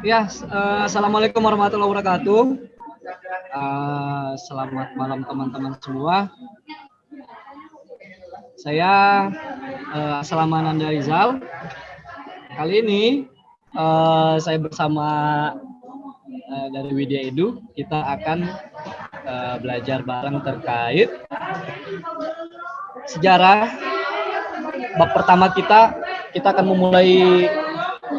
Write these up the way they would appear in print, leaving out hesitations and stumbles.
Ya, assalamualaikum warahmatullahi wabarakatuh. Selamat malam teman-teman semua. Saya Salamananda Rizal. Kali ini saya bersama dari Widya Edu. Kita akan belajar bareng terkait sejarah. Bab pertama kita akan memulai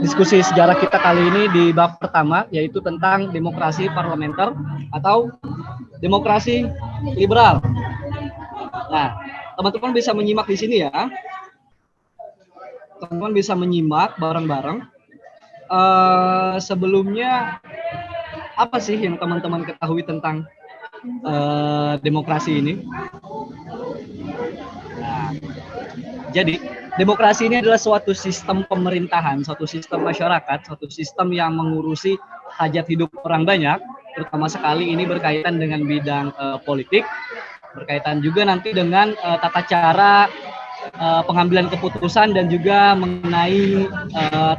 diskusi sejarah kita kali ini di bab pertama, yaitu tentang demokrasi parlementer atau demokrasi liberal. Nah, teman-teman bisa menyimak di sini ya. Teman-teman bisa menyimak bareng-bareng. Sebelumnya, apa sih yang teman-teman ketahui tentang demokrasi ini? Nah, jadi demokrasi ini adalah suatu sistem pemerintahan, suatu sistem masyarakat, suatu sistem yang mengurusi hajat hidup orang banyak, terutama sekali ini berkaitan dengan bidang politik, berkaitan juga nanti dengan tata cara pengambilan keputusan dan juga mengenai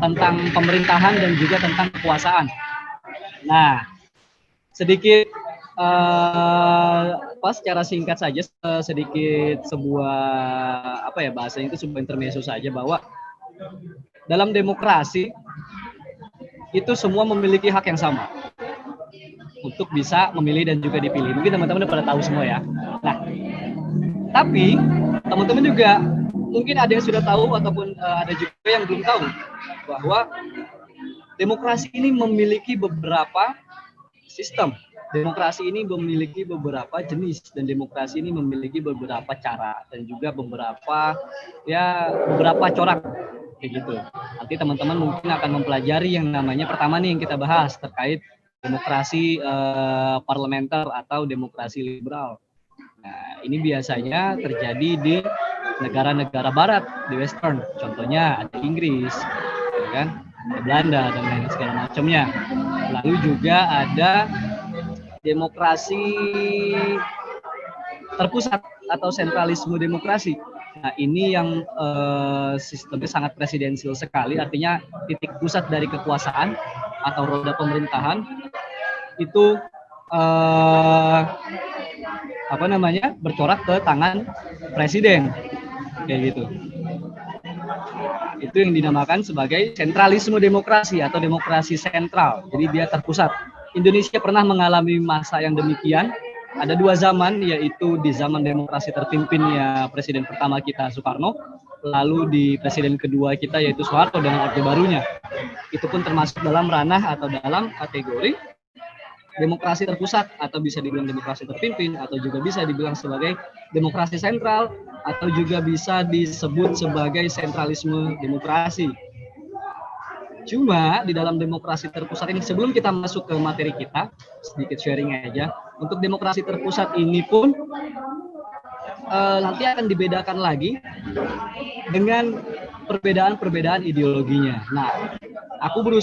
tentang pemerintahan dan juga tentang kekuasaan. Nah, sedikit secara singkat saja, sedikit sebuah bahasanya itu sebuah intermezzo saja, bahwa dalam demokrasi itu semua memiliki hak yang sama untuk bisa memilih dan juga dipilih. Mungkin teman-teman udah pada tahu semua ya. Nah, tapi teman-teman juga mungkin ada yang sudah tahu ataupun ada juga yang belum tahu bahwa demokrasi ini memiliki beberapa sistem. Demokrasi ini memiliki beberapa jenis dan demokrasi ini memiliki beberapa cara dan juga beberapa corak kayak gitu. Nanti teman-teman mungkin akan mempelajari yang namanya pertama nih yang kita bahas terkait demokrasi parlementer atau demokrasi liberal. Nah, ini biasanya terjadi di negara-negara barat, di western. Contohnya ada Inggris, ya kan? Ada Belanda dan lain segala macamnya. Lalu juga ada demokrasi terpusat atau sentralisme demokrasi. Nah, ini yang sistemnya sangat presidensial sekali, artinya titik pusat dari kekuasaan atau roda pemerintahan itu bercorak ke tangan presiden kayak gitu. Itu yang dinamakan sebagai sentralisme demokrasi atau demokrasi sentral. Jadi dia terpusat. Indonesia pernah mengalami masa yang demikian. Ada dua zaman, yaitu di zaman demokrasi terpimpinnya presiden pertama kita Soekarno, lalu di presiden kedua kita yaitu Soeharto dengan Orde Barunya. Itu pun termasuk dalam ranah atau dalam kategori demokrasi terpusat, atau bisa dibilang demokrasi terpimpin, atau juga bisa dibilang sebagai demokrasi sentral, atau juga bisa disebut sebagai sentralisme demokrasi. Cuma di dalam demokrasi terpusat ini, sebelum kita masuk ke materi kita, sedikit sharing aja. Untuk demokrasi terpusat ini pun nanti akan dibedakan lagi dengan perbedaan-perbedaan ideologinya. Nah,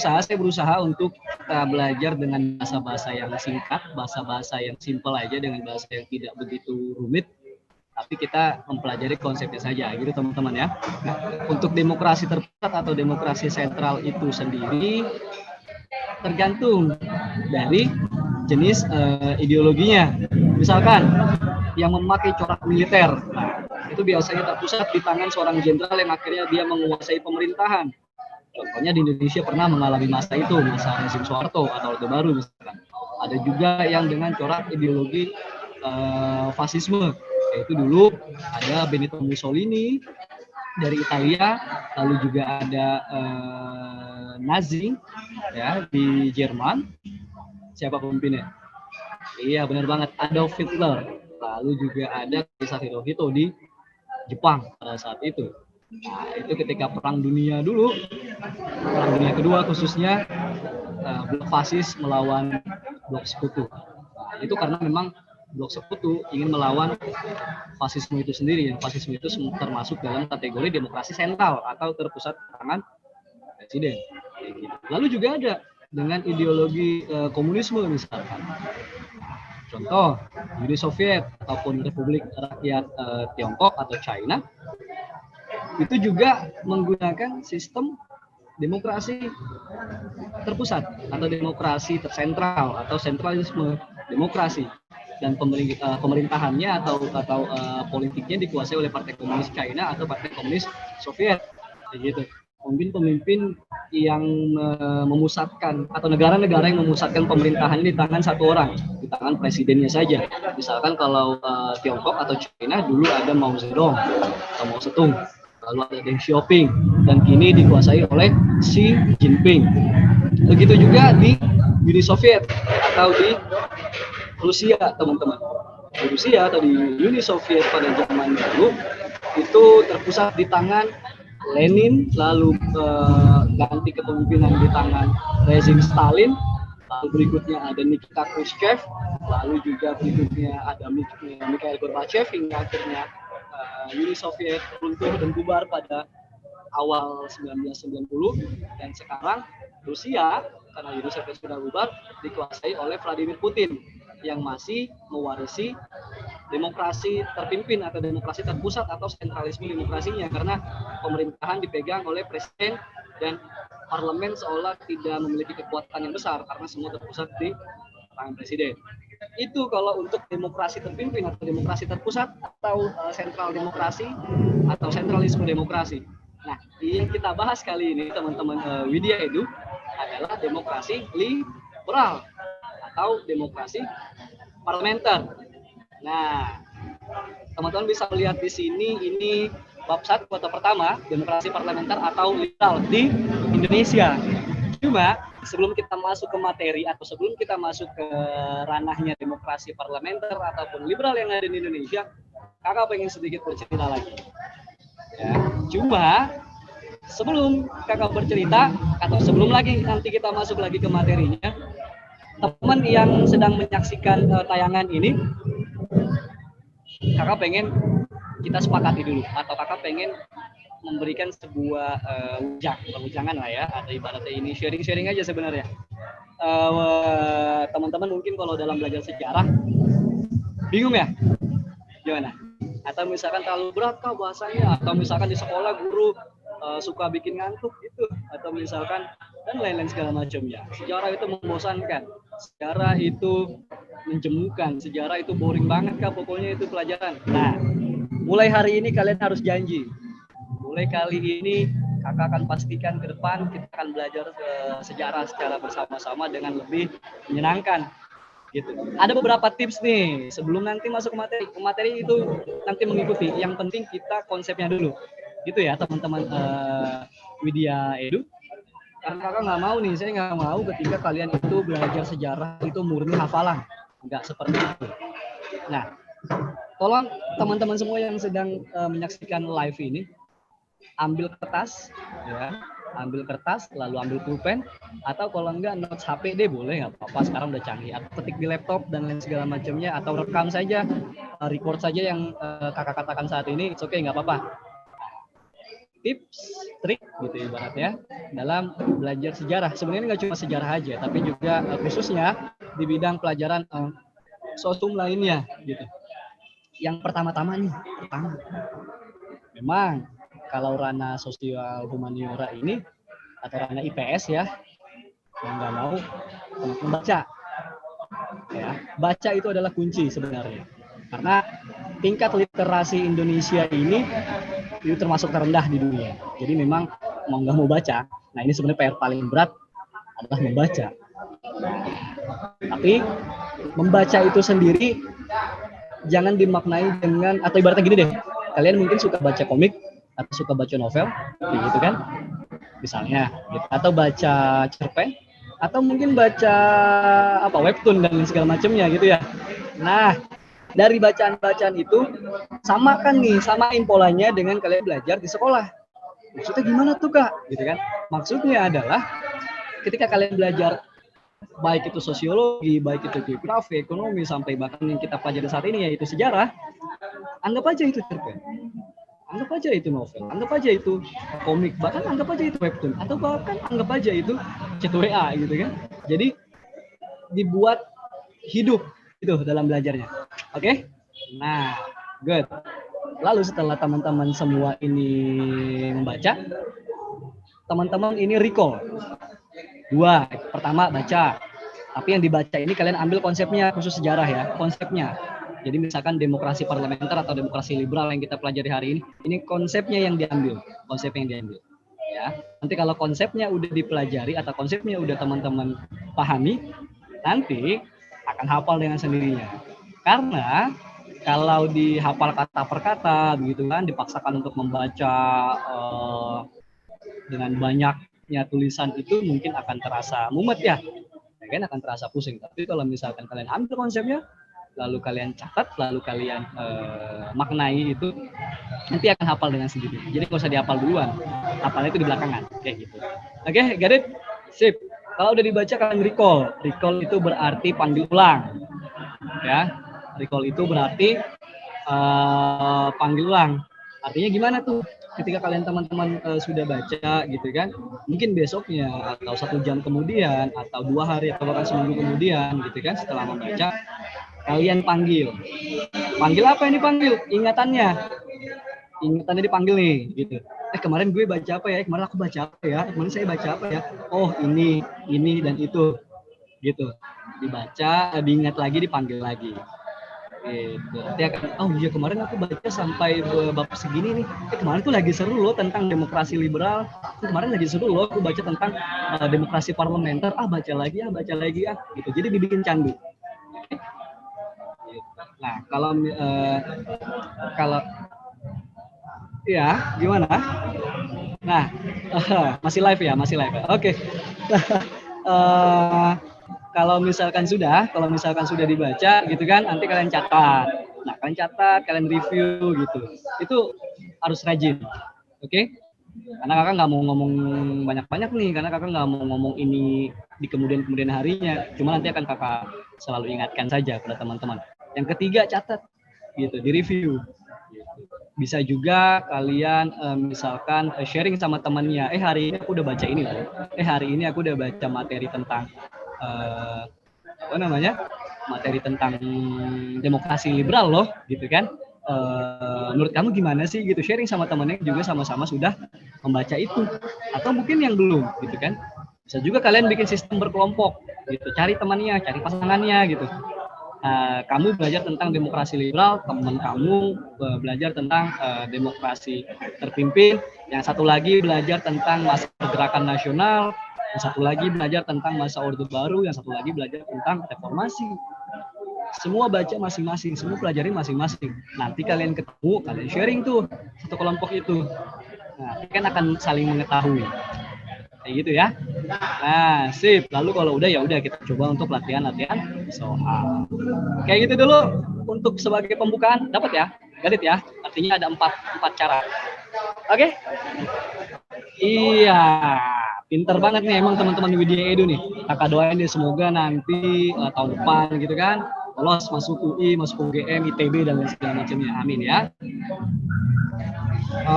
saya berusaha untuk kita belajar dengan bahasa-bahasa yang singkat, bahasa-bahasa yang simpel aja, dengan bahasa yang tidak begitu rumit, tapi kita mempelajari konsepnya saja gitu teman-teman ya. Nah, untuk demokrasi terpusat atau demokrasi sentral itu sendiri tergantung dari jenis ideologinya. Misalkan yang memakai corak militer, nah, itu biasanya terpusat di tangan seorang jenderal yang akhirnya dia menguasai pemerintahan. Contohnya di Indonesia pernah mengalami masa itu, masa rezim Soeharto atau Orde Baru misalkan. Ada juga yang dengan corak ideologi fasisme, yaitu dulu ada Benito Mussolini dari Italia, lalu juga ada Nazi ya di Jerman. Siapa pemimpinnya? Iya, benar banget, Adolf Hitler. Lalu juga ada Kaisar Hirohito di Jepang pada saat itu. Nah, itu ketika Perang Dunia dulu, Perang Dunia Kedua khususnya, blok fasis melawan blok sekutu. Nah, itu karena memang blok sekutu ingin melawan fasisme itu sendiri. Yang fasisme itu termasuk dalam kategori demokrasi sentral atau terpusat di tangan presiden. Lalu juga ada dengan ideologi komunisme misalkan. Contoh, Uni Soviet ataupun Republik Rakyat Tiongkok atau China, itu juga menggunakan sistem demokrasi terpusat atau demokrasi tersentral atau sentralisme demokrasi, dan pemerintahannya atau politiknya dikuasai oleh Partai Komunis China atau Partai Komunis Soviet, gitu. Pemimpin yang memusatkan atau negara-negara yang memusatkan pemerintahan di tangan satu orang, di tangan presidennya saja. Misalkan kalau Tiongkok atau China dulu ada Mao Zedong atau Mao Zedong, lalu ada Deng Xiaoping, dan kini dikuasai oleh Xi Jinping. Begitu juga di Uni Soviet atau di Rusia, teman-teman. Di Rusia atau di Uni Soviet pada zaman dulu itu terpusat di tangan Lenin, lalu ganti kepemimpinan di tangan rezim Stalin, lalu berikutnya ada Nikita Khrushchev, lalu juga berikutnya ada Mikhail Gorbachev, hingga akhirnya Uni Soviet runtuh dan bubar pada awal 1990, dan sekarang Rusia, karena Uni Soviet sudah bubar, dikuasai oleh Vladimir Putin yang masih mewarisi demokrasi terpimpin atau demokrasi terpusat atau sentralisme demokrasinya, karena pemerintahan dipegang oleh presiden dan parlemen seolah tidak memiliki kekuatan yang besar karena semua terpusat di tangan presiden. Itu kalau untuk demokrasi terpimpin atau demokrasi terpusat atau sentral demokrasi atau sentralisme demokrasi. Nah, yang kita bahas kali ini teman-teman Widya Edu adalah demokrasi liberal atau demokrasi parlementer. Nah, teman-teman bisa melihat di sini, ini bab 1 atau pertama, demokrasi parlementer atau liberal di Indonesia. Cuma sebelum kita masuk ke materi atau sebelum kita masuk ke ranahnya demokrasi parlementer ataupun liberal yang ada di Indonesia, kakak pengen sedikit bercerita lagi. Ya, cuma sebelum kakak bercerita atau sebelum lagi nanti kita masuk lagi ke materinya, teman yang sedang menyaksikan tayangan ini, kakak pengen kita sepakati dulu, atau kakak pengen memberikan sebuah ujangan lah ya, atau ibaratnya ini sharing-sharing aja sebenarnya. Teman-teman mungkin kalau dalam belajar sejarah bingung ya, gimana? Atau misalkan terlalu berat kah bahasanya, atau misalkan di sekolah guru suka bikin ngantuk gitu, atau misalkan dan lain-lain segala macamnya. Sejarah itu membosankan, sejarah itu menjemukan, sejarah itu boring banget kah pokoknya itu pelajaran. Nah, mulai hari ini kalian harus janji. Mulai kali ini kakak akan pastikan ke depan kita akan belajar sejarah secara bersama-sama dengan lebih menyenangkan. Gitu. Ada beberapa tips nih sebelum nanti masuk ke materi itu nanti mengikuti. Yang penting kita konsepnya dulu, gitu ya teman-teman Widya Edu. Karena kakak nggak mau nih, saya nggak mau ketika kalian itu belajar sejarah itu murni hafalan, nggak seperti itu. Nah, tolong teman-teman semua yang sedang menyaksikan live ini ambil kertas, ya. Ambil kertas, lalu ambil pulpen, atau kalau enggak notes HP deh boleh, nggak apa-apa, sekarang udah canggih. Atau ketik di laptop dan lain segala macamnya, atau rekam saja, record saja yang kakak katakan saat ini, it's okay, nggak apa-apa. Tips, trik gitu ibaratnya dalam belajar sejarah. Sebenarnya nggak cuma sejarah aja, tapi juga khususnya di bidang pelajaran sosum lainnya gitu. Yang pertama-tama nih, memang kalau ranah sosial humaniora ini atau ranah IPS ya, yang nggak mau membaca. Ya, baca itu adalah kunci sebenarnya. Karena tingkat literasi Indonesia ini itu termasuk terendah di dunia. Jadi memang mau nggak mau baca. Nah ini sebenarnya PR paling berat adalah membaca. Tapi membaca itu sendiri jangan dimaknai dengan, atau ibaratnya gini deh, kalian mungkin suka baca komik atau suka baca novel, gitu kan? Misalnya, gitu. Atau baca cerpen, atau mungkin baca webtoon dan segala macamnya gitu ya. Nah, dari bacaan-bacaan itu samain polanya dengan kalian belajar di sekolah. Maksudnya gimana tuh Kak? Gitu kan? Maksudnya adalah ketika kalian belajar baik itu sosiologi, baik itu geografi, ekonomi, sampai bahkan yang kita pelajari saat ini yaitu sejarah, anggap aja itu cerpen. Anggap aja itu novel, anggap aja itu komik, bahkan anggap aja itu webtoon, atau bahkan anggap aja itu chat WA gitu kan. Jadi dibuat hidup itu dalam belajarnya. Oke? Nah, good. Lalu setelah teman-teman semua ini membaca, teman-teman ini recall. Dua, pertama baca. Tapi yang dibaca ini kalian ambil konsepnya, khusus sejarah ya, konsepnya. Jadi misalkan demokrasi parlementer atau demokrasi liberal yang kita pelajari hari ini konsepnya yang diambil, ya. Nanti kalau konsepnya udah dipelajari atau konsepnya udah teman-teman pahami, nanti akan hafal dengan sendirinya. Karena kalau dihafal kata per kata, begitu kan, dipaksakan untuk membaca dengan banyaknya tulisan itu mungkin akan terasa mumet ya, kan akan terasa pusing. Tapi kalau misalkan kalian ambil konsepnya, lalu kalian catat, lalu kalian maknai itu, nanti akan hafal dengan sendiri. Jadi nggak usah dihafal duluan, hafalnya itu di belakangan, kayak gitu. Oke, got it? Sip. Kalau udah dibaca kalian recall. Recall itu berarti panggil ulang, ya. Recall itu berarti panggil ulang. Artinya gimana tuh? Ketika kalian teman-teman sudah baca gitu kan, mungkin besoknya atau 1 jam kemudian atau 2 hari atau bahkan seminggu kemudian gitu kan, setelah membaca, kalian panggil apa yang dipanggil? Ingatannya dipanggil nih gitu. Kemarin gue baca apa ya? Kemarin aku baca apa ya? Kemarin saya baca apa ya? Oh ini dan itu gitu. Dibaca, diingat lagi, dipanggil lagi. Gitu. Nanti akan, oh iya kemarin aku baca sampai bab segini nih. Kemarin tuh lagi seru loh tentang demokrasi liberal. Kemarin lagi seru loh aku baca tentang demokrasi parlementer. Baca lagi gitu. Jadi dibikin candu. Nah, kalau ya gimana? Nah, masih live ya. Oke. Kalau misalkan sudah dibaca gitu kan, nanti kalian catat. Nah, kalian review gitu. Itu harus rajin. Oke? Karena kakak nggak mau ngomong banyak-banyak nih, karena kakak nggak mau ngomong ini di kemudian harinya. Cuma nanti akan kakak selalu ingatkan saja pada teman-teman. Yang ketiga, catat gitu, di review. Bisa juga kalian misalkan sharing sama temannya, hari ini aku udah baca ini loh. Hari ini aku udah baca materi tentang materi tentang demokrasi liberal loh, gitu kan. Menurut kamu gimana sih gitu, sharing sama temannya juga sama-sama sudah membaca itu, atau mungkin yang belum gitu kan. Bisa juga kalian bikin sistem berkelompok gitu, cari temannya, cari pasangannya gitu. Kamu belajar tentang demokrasi liberal, teman kamu belajar tentang demokrasi terpimpin, yang satu lagi belajar tentang masa pergerakan nasional, yang satu lagi belajar tentang masa Orde Baru, yang satu lagi belajar tentang reformasi. Semua baca masing-masing, semua pelajari masing-masing. Nanti kalian ketemu, kalian sharing tuh satu kelompok itu. Nah, kan akan saling mengetahui. Kayak gitu ya. Nah, sip. Lalu kalau udah ya udah kita coba untuk latihan soal. Kayak gitu dulu untuk sebagai pembukaan, dapat ya? Garit ya. Artinya ada empat cara. Oke? Iya. Pinter banget nih emang teman-teman Widya Edu nih. Kakak doain deh semoga nanti tahun depan gitu kan lolos masuk UI, masuk UGM, ITB dan lain segala macamnya. Amin ya.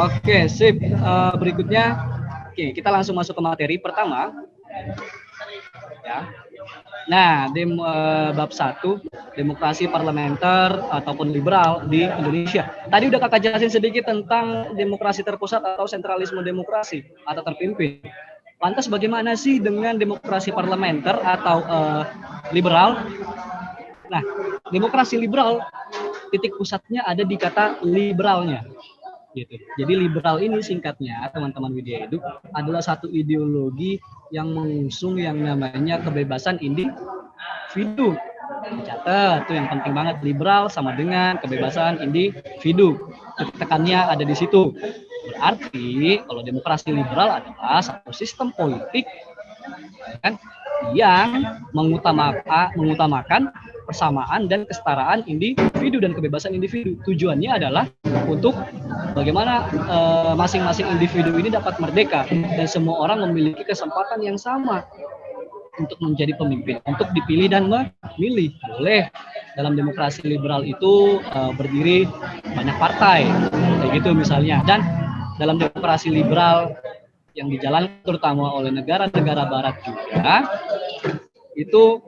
Oke, sip. Berikutnya, kita langsung masuk ke materi pertama. Ya. Nah, bab 1, demokrasi parlementer ataupun liberal di Indonesia. Tadi udah kakak jelasin sedikit tentang demokrasi terpusat atau sentralisme demokrasi atau terpimpin. Lantas bagaimana sih dengan demokrasi parlementer atau liberal? Nah, demokrasi liberal titik pusatnya ada di kata liberalnya. Gitu. Jadi liberal ini singkatnya teman-teman Widya Edu adalah satu ideologi yang mengusung yang namanya kebebasan individu. Catat tuh yang penting banget, liberal sama dengan kebebasan individu. Tekannya ada di situ. Berarti kalau demokrasi liberal adalah satu sistem politik kan yang mengutamakan persamaan dan kesetaraan individu dan kebebasan individu. Tujuannya adalah untuk bagaimana masing-masing individu ini dapat merdeka dan semua orang memiliki kesempatan yang sama untuk menjadi pemimpin, untuk dipilih dan memilih. Boleh dalam demokrasi liberal itu berdiri banyak partai, kayak gitu misalnya. Dan dalam demokrasi liberal yang dijalankan terutama oleh negara-negara barat juga, itu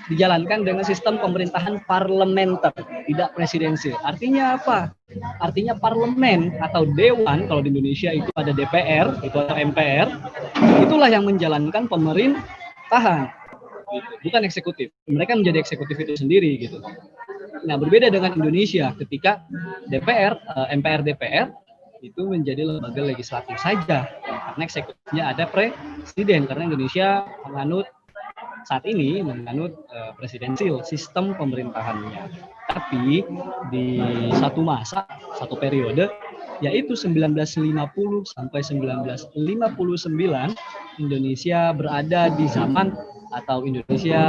dijalankan dengan sistem pemerintahan parlementer, tidak presidensial. Artinya apa? Artinya parlemen atau dewan, kalau di Indonesia itu ada DPR, itu ada MPR, itulah yang menjalankan pemerintahan, bukan eksekutif. Mereka menjadi eksekutif itu sendiri gitu. Nah, berbeda dengan Indonesia ketika DPR, MPR, DPR itu menjadi lembaga legislatif saja, karena eksekutifnya ada presiden, karena Indonesia saat ini menganut presidensial sistem pemerintahannya. Tapi di satu masa, satu periode, yaitu 1950 sampai 1959, Indonesia berada di zaman atau Indonesia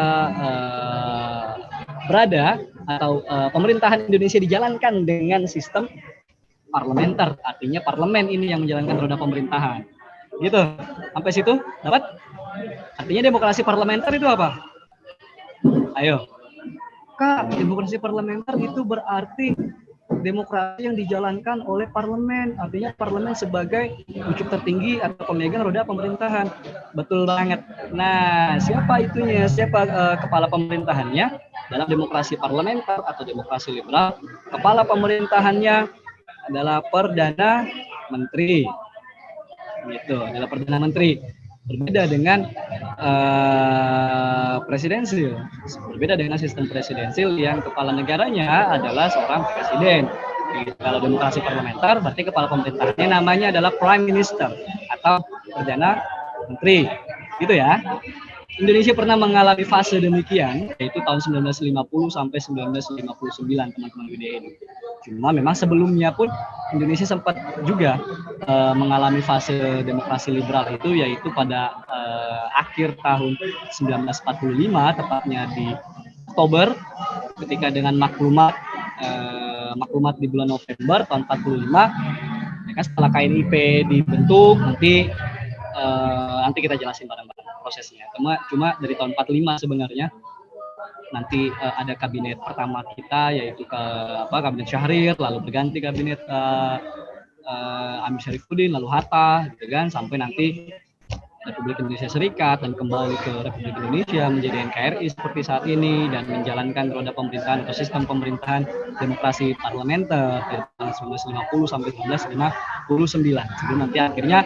berada atau pemerintahan Indonesia dijalankan dengan sistem parlementer, artinya parlemen ini yang menjalankan roda pemerintahan. Gitu. Sampai situ dapat? Artinya demokrasi parlementer itu apa? Ayo. Kak, demokrasi parlementer itu berarti demokrasi yang dijalankan oleh parlemen. Artinya parlemen sebagai wujud tertinggi atau pemegang roda pemerintahan. Betul banget. Nah, siapa itunya? Siapa kepala pemerintahannya? Dalam demokrasi parlementer atau demokrasi liberal, kepala pemerintahannya adalah Perdana Menteri. Gitu, adalah Perdana Menteri. Berbeda dengan presidensil, berbeda dengan sistem presidensil yang kepala negaranya adalah seorang presiden. Jadi, kalau demokrasi parlementer berarti kepala pemerintahannya namanya adalah Prime Minister atau Perdana Menteri, gitu ya. Indonesia pernah mengalami fase demikian, yaitu tahun 1950 sampai 1959, teman-teman UDN. Cuma memang sebelumnya pun Indonesia sempat juga mengalami fase demokrasi liberal itu, yaitu pada akhir tahun 1945, tepatnya di Oktober, ketika dengan maklumat di bulan November tahun 45, ya kan, setelah KNIP dibentuk, nanti kita jelasin bareng-bareng prosesnya. Cuma dari tahun 45 sebenarnya nanti ada kabinet pertama kita, yaitu kabinet Syahrir, lalu berganti kabinet Amir Syarifuddin, lalu Hatta, gitu kan, sampai nanti Republik Indonesia Serikat dan kembali ke Republik Indonesia menjadi NKRI seperti saat ini dan menjalankan roda pemerintahan atau sistem pemerintahan demokrasi parlementer dari tahun 1950 sampai 1959. Sebelum nanti akhirnya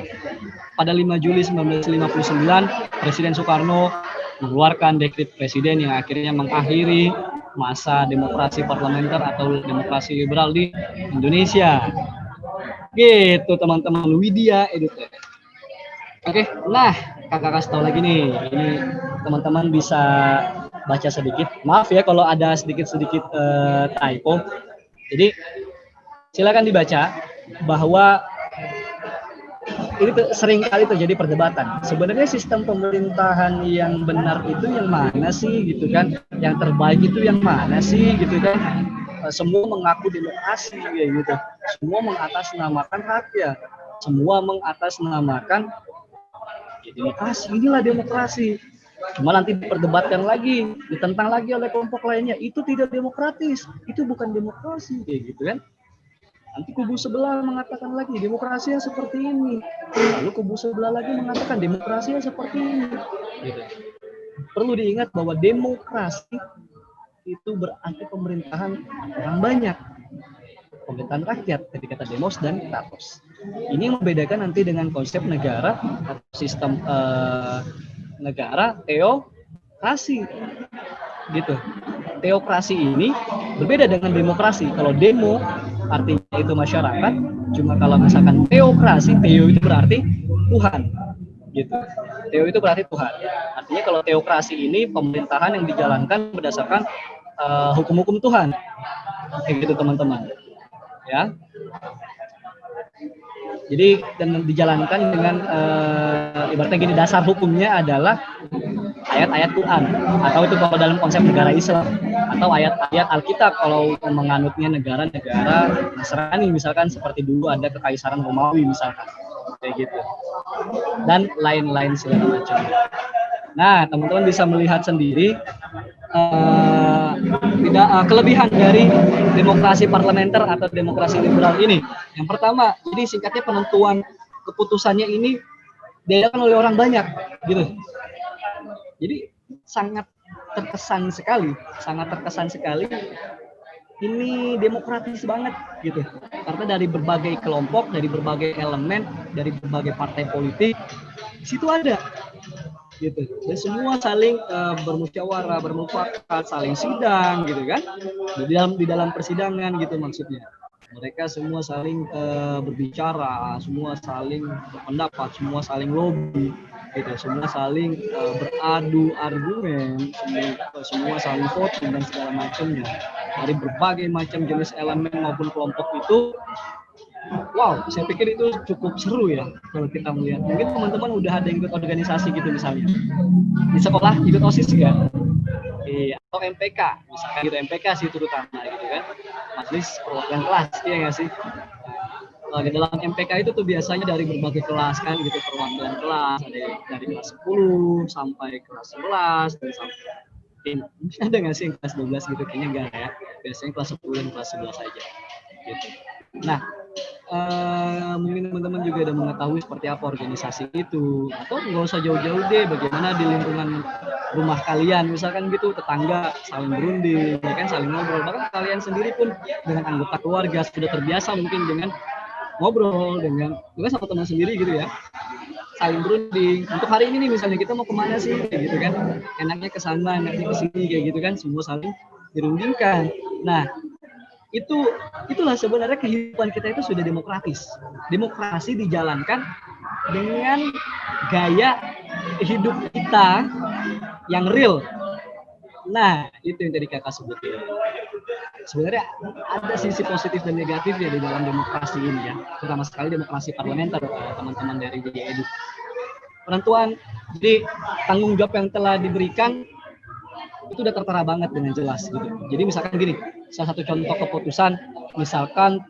pada 5 Juli 1959 Presiden Soekarno mengeluarkan dekret presiden yang akhirnya mengakhiri masa demokrasi parlementer atau demokrasi liberal di Indonesia. Gitu teman-teman Widya Edute. Oke, nah kakak kasih tahu lagi nih, ini teman-teman bisa baca sedikit. Maaf ya kalau ada sedikit typo. Jadi silakan dibaca bahwa ini sering kali terjadi perdebatan. Sebenarnya sistem pemerintahan yang benar itu yang mana sih, gitu kan? Yang terbaik itu yang mana sih, gitu kan? Semua mengaku demokrasi, ya gitu. Semua mengatasnamakan rakyat. Semua mengatasnamakan demokrasi, inilah demokrasi. Cuma nanti diperdebatkan lagi, ditentang lagi oleh kelompok lainnya, itu tidak demokratis, itu bukan demokrasi, kayak gitu kan. Nanti kubu sebelah mengatakan lagi demokrasinya seperti ini, lalu kubu sebelah lagi mengatakan demokrasinya seperti ini, gitu. Perlu diingat bahwa demokrasi itu berarti pemerintahan orang banyak, pemerintahan rakyat, dari kata demos dan kratos. Ini yang membedakan nanti dengan konsep negara atau sistem negara teokrasi, gitu. Teokrasi ini berbeda dengan demokrasi. Kalau demo artinya itu masyarakat, cuma kalau misalkan teokrasi, teo itu berarti Tuhan, gitu. Teo itu berarti Tuhan. Artinya kalau teokrasi ini pemerintahan yang dijalankan berdasarkan hukum-hukum Tuhan, kayak gitu teman-teman. Ya. Jadi dan dijalankan dengan ibaratnya gini, dasar hukumnya adalah ayat-ayat Quran, atau itu kalau dalam konsep negara Islam, atau ayat-ayat Alkitab kalau menganutnya negara-negara Nasrani, misalkan seperti dulu ada kekaisaran Romawi misalkan, kayak gitu, dan lain-lain segala macam. Nah, teman-teman bisa melihat sendiri kelebihan dari demokrasi parlementer atau demokrasi liberal ini. Yang pertama, jadi singkatnya penentuan keputusannya ini diadakan oleh orang banyak, gitu. Jadi sangat terkesan sekali, sangat terkesan sekali ini demokratis banget gitu. Karena dari berbagai kelompok, dari berbagai elemen, dari berbagai partai politik, di situ ada gitu. Dan semua saling bermusyawarah, bermufakat, saling sidang gitu kan. Di dalam persidangan gitu maksudnya. Mereka semua saling berbicara, semua saling berpendapat, semua saling lobby gitu, semua saling beradu argumen, semua saling voting dan segala macamnya dari berbagai macam jenis elemen maupun kelompok itu. Wow, saya pikir itu cukup seru ya kalau kita melihat. Mungkin teman-teman udah ada yang ikut organisasi gitu misalnya di sekolah, ikut OSIS nggak? Iya, atau MPK misalkan gitu, MPK sih terutama gitu kan, majelis perwakilan kelas, iya nggak sih? Di dalam MPK itu tuh biasanya dari berbagai kelas kan gitu, perwakilan kelas ada dari kelas 10 sampai kelas 11 dan sampai ada nggak sih yang kelas 12 gitu, kayaknya enggak ya, biasanya kelas 10 dan kelas 11 aja gitu. Nah, mungkin teman-teman juga udah mengetahui seperti apa organisasi itu, atau nggak usah jauh-jauh deh, bagaimana di lingkungan rumah kalian misalkan gitu, tetangga saling berunding ya kan, saling ngobrol, bahkan kalian sendiri pun dengan anggota keluarga sudah terbiasa mungkin dengan ngobrol dengan juga sama teman sendiri gitu ya, saling berunding untuk hari ini nih misalnya kita mau kemana sih kayak gitu kan, enaknya ke sana, enaknya ke sini kayak gitu kan, semua saling dirundingkan. Nah, itulah sebenarnya kehidupan kita itu sudah demokratis. Demokrasi dijalankan dengan gaya hidup kita yang real. Nah, itu yang tadi kakak sebutin. Sebenarnya ada sisi positif dan negatif ya di dalam demokrasi ini ya, terutama sekali demokrasi parlementer, teman-teman dari JJ Edu. Penentuan, jadi tanggung jawab yang telah diberikan itu udah tertera banget dengan jelas gitu. Jadi misalkan gini, salah satu contoh keputusan misalkan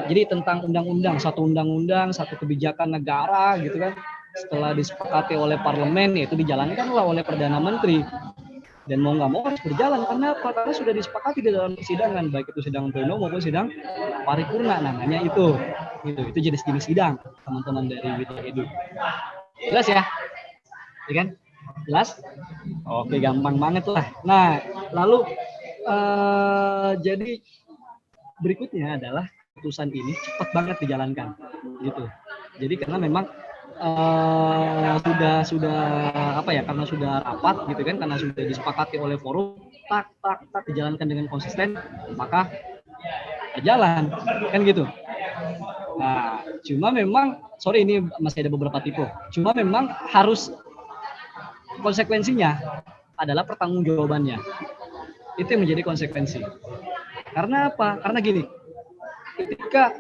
jadi tentang undang-undang, satu kebijakan negara gitu kan, setelah disepakati oleh parlemen yaitu dijalankanlah oleh Perdana Menteri. Dan mau nggak mau harus berjalan, karena apa? Karena sudah disepakati di dalam persidangan, baik itu sidang pleno maupun sidang paripurna, namanya itu jenis-jenis sidang, teman-teman dari Wita Edu. Jelas ya? Ya kan? Jelas? Oke, gampang banget lah. Nah, lalu jadi berikutnya adalah keputusan ini cepat banget dijalankan, gitu. Jadi karena memang sudah apa ya, karena sudah rapat gitu kan, karena sudah disepakati oleh forum, tak dijalankan dengan konsisten, maka berjalan kan gitu. Nah, cuma memang sorry ini masih ada beberapa tipe, cuma memang harus konsekuensinya adalah pertanggungjawabannya, itu yang menjadi konsekuensi. Karena apa? Karena gini, ketika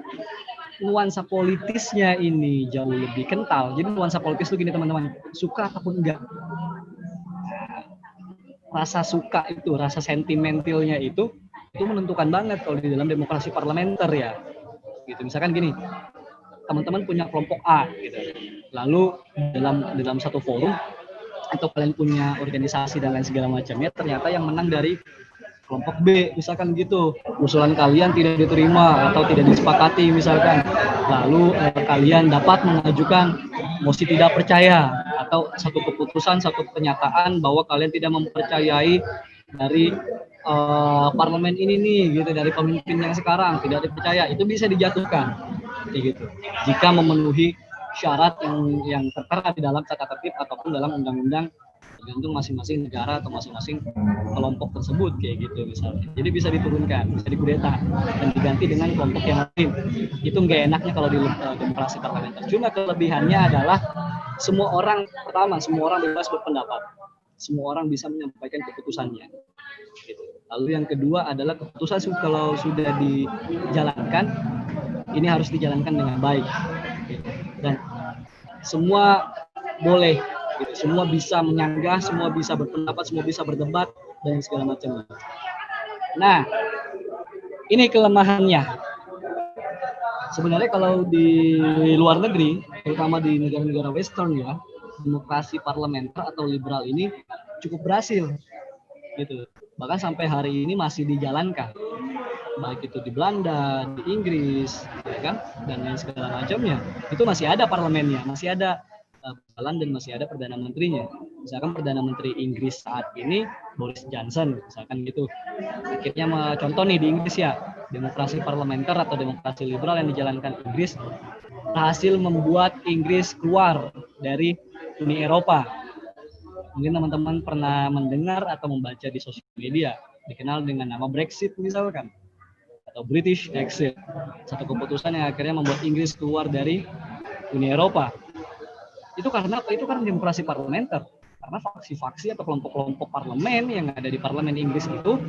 nuansa politisnya ini jauh lebih kental. Jadi nuansa politis itu gini teman-teman, suka ataupun enggak. Rasa suka itu, rasa sentimentalnya itu menentukan banget kalau di dalam demokrasi parlementer ya. Gitu. Misalkan gini, teman-teman punya kelompok A gitu. Lalu dalam satu forum atau kalian punya organisasi dan lain segala macamnya, ternyata yang menang dari kelompok B misalkan gitu, usulan kalian tidak diterima atau tidak disepakati misalkan, lalu kalian dapat mengajukan mosi tidak percaya atau satu keputusan, satu pernyataan bahwa kalian tidak mempercayai dari parlemen ini nih gitu, dari pemimpin yang sekarang tidak dipercaya, itu bisa dijatuhkan gitu jika memenuhi syarat yang tertera di dalam tata tertib ataupun dalam undang-undang, tergantung masing-masing negara atau masing-masing kelompok tersebut kayak gitu misalnya. Jadi bisa diturunkan, bisa dikudeta dan diganti dengan kelompok yang lain. Itu nggak enaknya kalau di demokrasi parlementer. Cuma kelebihannya adalah semua orang bebas berpendapat, semua orang bisa menyampaikan keputusannya. Gitu. Lalu yang kedua adalah keputusan kalau sudah dijalankan, ini harus dijalankan dengan baik. Gitu. Dan semua boleh. Gitu. Semua bisa menyanggah, semua bisa berpendapat, semua bisa berdebat dan segala macam. Nah, ini kelemahannya. Sebenarnya kalau di luar negeri, terutama di negara-negara Western ya, demokrasi parlementer atau liberal ini cukup berhasil, gitu. Bahkan sampai hari ini masih dijalankan, baik itu di Belanda, di Inggris, ya kan, dan lain segala macamnya. Itu masih ada parlemennya, masih ada berjalan dan masih ada perdana menterinya. Misalkan perdana menteri Inggris saat ini Boris Johnson, misalkan gitu. Akhirnya contoh nih di Inggris ya, demokrasi parlementer atau demokrasi liberal yang dijalankan Inggris berhasil membuat Inggris keluar dari Uni Eropa. Mungkin teman-teman pernah mendengar atau membaca di sosial media, dikenal dengan nama Brexit misalkan, atau British Exit. Satu keputusan yang akhirnya membuat Inggris keluar dari Uni Eropa. Itu karena demokrasi parlementer. Karena faksi-faksi atau kelompok-kelompok parlemen yang ada di parlemen Inggris itu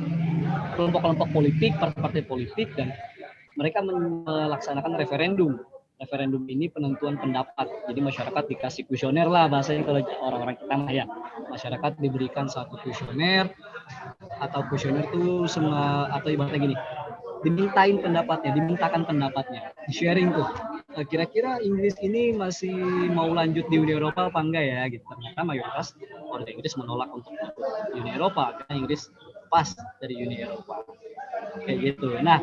kelompok-kelompok politik, partai-partai politik, dan mereka melaksanakan referendum. Referendum ini penentuan pendapat. Jadi masyarakat dikasih kuesioner lah bahasanya kalau orang-orang kita mah ya. Masyarakat diberikan satu kuesioner, atau kuesioner itu semua, atau ibaratnya gini, dimintakan pendapatnya, di-sharing tuh. Kira-kira Inggris ini masih mau lanjut di Uni Eropa apa enggak ya gitu. Ternyata mayoritas warga Inggris menolak untuk Uni Eropa karena Inggris pas dari Uni Eropa. Kayak gitu. Nah,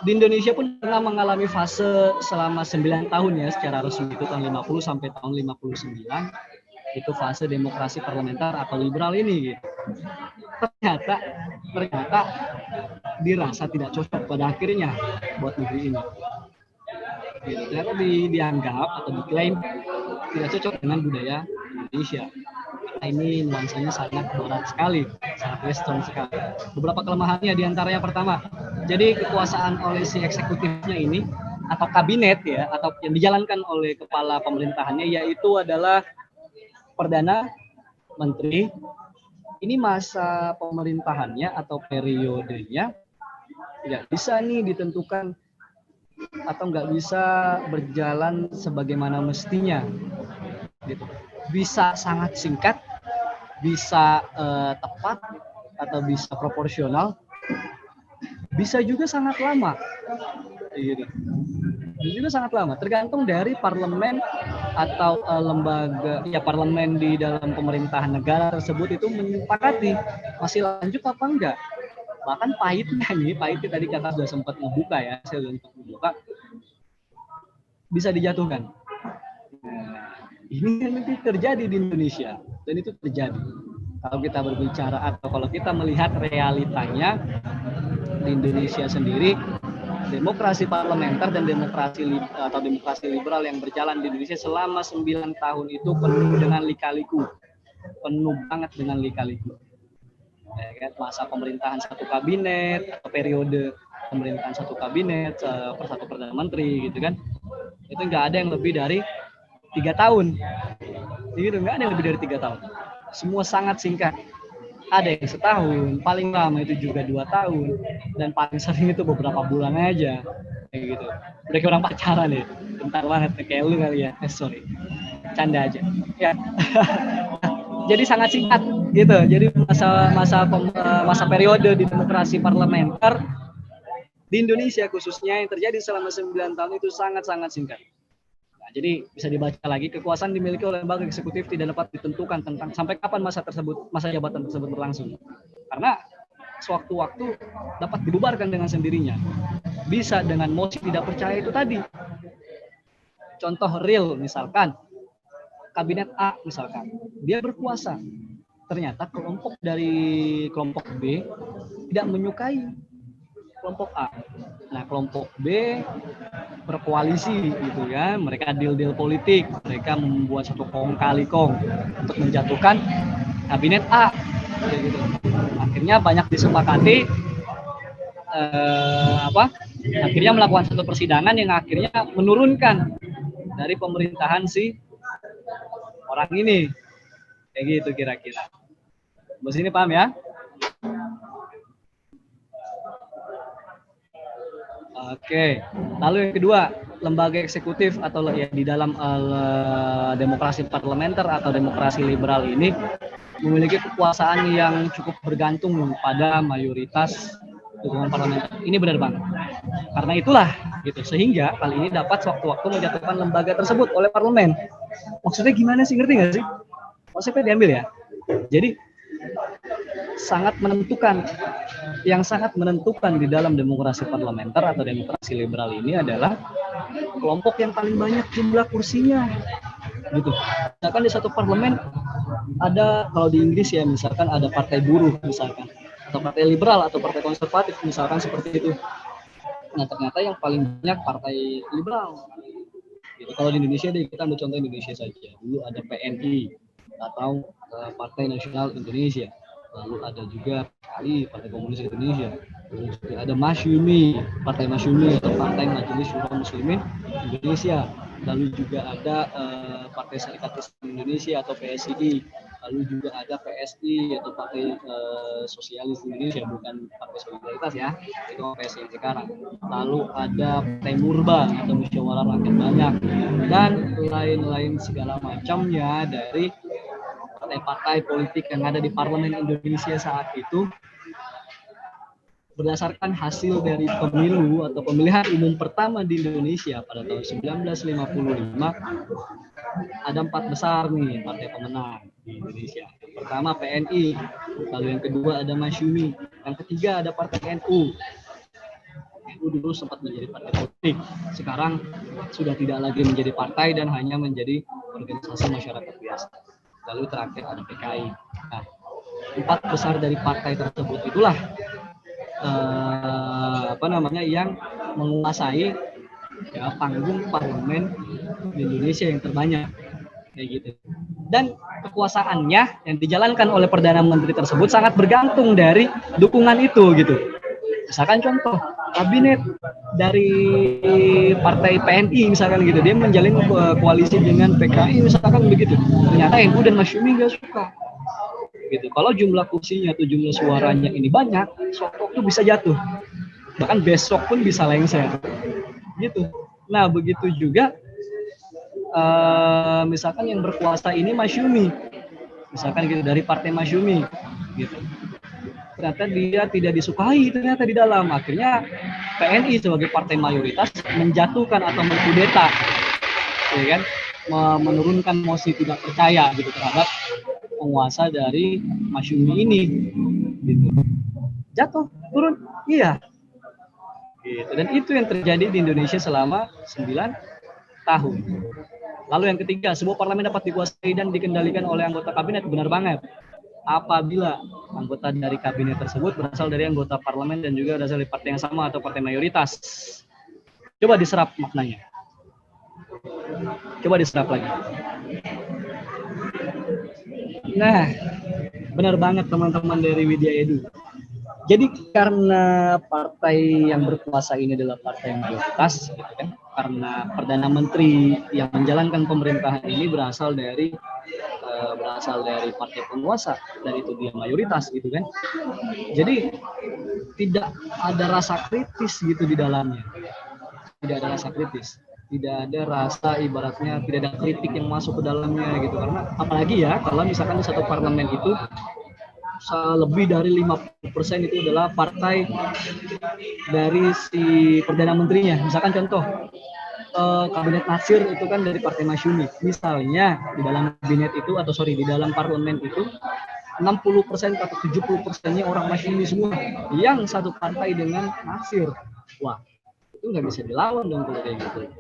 di Indonesia pun pernah mengalami fase selama 9 tahun ya secara resmi, itu tahun 50 sampai tahun 59 itu fase demokrasi parlementer atau liberal ini gitu. Ternyata dirasa tidak cocok pada akhirnya buat negeri ini. Gitu. Ternyata dianggap atau diklaim tidak cocok dengan budaya Indonesia. Nah, ini nuansanya sangat barat sekali, sangat western sekali. Beberapa kelemahannya diantaranya pertama, jadi kekuasaan oleh si eksekutifnya ini atau kabinet ya, atau yang dijalankan oleh kepala pemerintahannya yaitu adalah perdana menteri. Ini masa pemerintahannya atau periodenya tidak bisa nih ditentukan atau nggak bisa berjalan sebagaimana mestinya gitu. Bisa sangat singkat, bisa tepat atau bisa proporsional, bisa juga sangat lama gitu. Bisa juga sangat lama, tergantung dari parlemen atau lembaga ya, parlemen di dalam pemerintahan negara tersebut itu menyepakati masih lanjut apa enggak. Bahkan pahitnya tadi kakak sudah sempat membuka ya, saya sudah sempat membuka, bisa dijatuhkan. Nah, ini kan nanti terjadi di Indonesia dan itu terjadi. Kalau kita berbicara atau kalau kita melihat realitanya di Indonesia sendiri, demokrasi parlementer dan demokrasi liberal yang berjalan di Indonesia selama 9 tahun itu penuh dengan lika-liku, penuh banget dengan lika-liku. Ya, kan? Masa pemerintahan satu kabinet atau periode pemerintahan satu kabinet per satu perdana menteri gitu kan, itu nggak ada yang lebih dari 3 tahun, gitu, nggak ada yang lebih dari 3 tahun. Semua sangat singkat. Ada yang setahun, paling lama itu juga 2 tahun, dan paling sering itu beberapa bulan aja, kayak gitu. Mereka orang pacaran ya, bentar banget kayak lu kali ya. Sorry, canda aja. Ya. Jadi sangat singkat gitu. Jadi masa periode di demokrasi parlementer di Indonesia khususnya yang terjadi selama 9 tahun itu sangat-sangat singkat. Nah, jadi bisa dibaca lagi, kekuasaan dimiliki oleh lembaga eksekutif tidak dapat ditentukan tentang sampai kapan masa jabatan tersebut berlangsung. Karena sewaktu-waktu dapat dibubarkan dengan sendirinya. Bisa dengan mosi tidak percaya itu tadi. Contoh real misalkan kabinet A misalkan, dia berkuasa. Ternyata kelompok B tidak menyukai kelompok A. Nah, kelompok B berkoalisi gitu ya. Mereka deal politik, mereka membuat satu kong kali kong untuk menjatuhkan kabinet A. Gitu. Akhirnya banyak disepakati akhirnya melakukan satu persidangan yang akhirnya menurunkan dari pemerintahan si orang ini, kayak gitu kira-kira. Bos ini paham ya? Oke. Lalu yang kedua, lembaga eksekutif atau ya di dalam demokrasi parlementer atau demokrasi liberal ini memiliki kekuasaan yang cukup bergantung pada mayoritas dukungan parlementer. Ini benar banget. Karena itulah gitu, sehingga kali ini dapat sewaktu-waktu menjatuhkan lembaga tersebut oleh parlemen. Maksudnya gimana sih, ngerti nggak sih? Maksudnya diambil ya. Jadi yang sangat menentukan di dalam demokrasi parlementer atau demokrasi liberal ini adalah kelompok yang paling banyak jumlah kursinya. gitu. Misalkan di satu parlemen ada, kalau di Inggris ya misalkan ada partai buruh misalkan, atau partai liberal atau partai konservatif misalkan seperti itu. Nah ternyata yang paling banyak partai liberal. Gitu. Kalau di Indonesia deh, kita ambil contoh Indonesia saja. Dulu ada PNI atau Partai Nasional Indonesia. Lalu ada juga PKI, Partai Komunis Indonesia. Lalu juga ada Masyumi, Partai Masyumi atau Partai Majelis Syura Muslimin Indonesia. Lalu juga ada Partai Serikat Islam Indonesia atau PSII. Lalu juga ada PSI atau Partai Sosialis Indonesia, bukan Partai Solidaritas ya, itu PSI yang sekarang. Lalu ada Partai Murba atau Musyawarah Rakyat Banyak, dan lain-lain segala macamnya dari partai-partai politik yang ada di parlemen Indonesia saat itu. Berdasarkan hasil dari pemilu atau pemilihan umum pertama di Indonesia pada tahun 1955, ada 4 besar nih partai pemenang di Indonesia. Yang pertama PNI, lalu yang kedua ada Masyumi, yang ketiga ada Partai NU. NU dulu sempat menjadi partai politik, sekarang sudah tidak lagi menjadi partai dan hanya menjadi organisasi masyarakat biasa. Lalu terakhir ada PKI. Nah, 4 besar dari partai tersebut itulah yang menguasai ya panggung parlemen di Indonesia yang terbanyak kayak gitu. Dan kekuasaannya yang dijalankan oleh Perdana Menteri tersebut sangat bergantung dari dukungan itu gitu. Misalkan contoh kabinet dari partai PNI misalkan gitu, dia menjalin koalisi dengan PKI misalkan begitu. Ternyata NU dan Masyumi nggak suka. Gitu. Kalau jumlah kursinya atau jumlah suaranya ini banyak, Sokok tuh bisa jatuh. Bahkan besok pun bisa lengser. Gitu. Nah, begitu juga misalkan yang berkuasa ini Masyumi. Misalkan gitu dari partai Masyumi gitu. Ternyata dia tidak disukai ternyata di dalam. Akhirnya PNI sebagai partai mayoritas menjatuhkan atau mengkudeta. Ya kan? Menurunkan mosi tidak percaya gitu terhadap penguasa dari Masyumi ini gitu. Jatuh, turun, iya gitu. Dan itu yang terjadi di Indonesia selama 9 tahun. Lalu yang ketiga, sebuah parlemen dapat dikuasai dan dikendalikan oleh anggota kabinet. Benar banget, apabila anggota dari kabinet tersebut berasal dari anggota parlemen dan juga berasal dari partai yang sama atau partai mayoritas. Coba diserap maknanya, coba diserap lagi. Nah, benar banget teman-teman dari Widya Edu. Jadi karena partai yang berkuasa ini adalah partai mayoritas, gitu kan? Karena Perdana Menteri yang menjalankan pemerintahan ini berasal dari partai penguasa dan itu dia mayoritas, gitu kan? Jadi tidak ada rasa kritis gitu di dalamnya, tidak ada rasa kritis. Tidak ada rasa ibaratnya tidak ada kritik yang masuk ke dalamnya gitu, karena apalagi ya kalau misalkan di satu parlemen itu lebih dari 50% itu adalah partai dari si Perdana Menterinya. Misalkan contoh kabinet Nasir itu kan dari partai Masyumi. Misalnya di dalam kabinet itu di dalam parlemen itu 60% atau 70%-nya orang Masyumi semua yang satu partai dengan Nasir. Wah, itu nggak bisa dilawan dong kalau kayak gitu.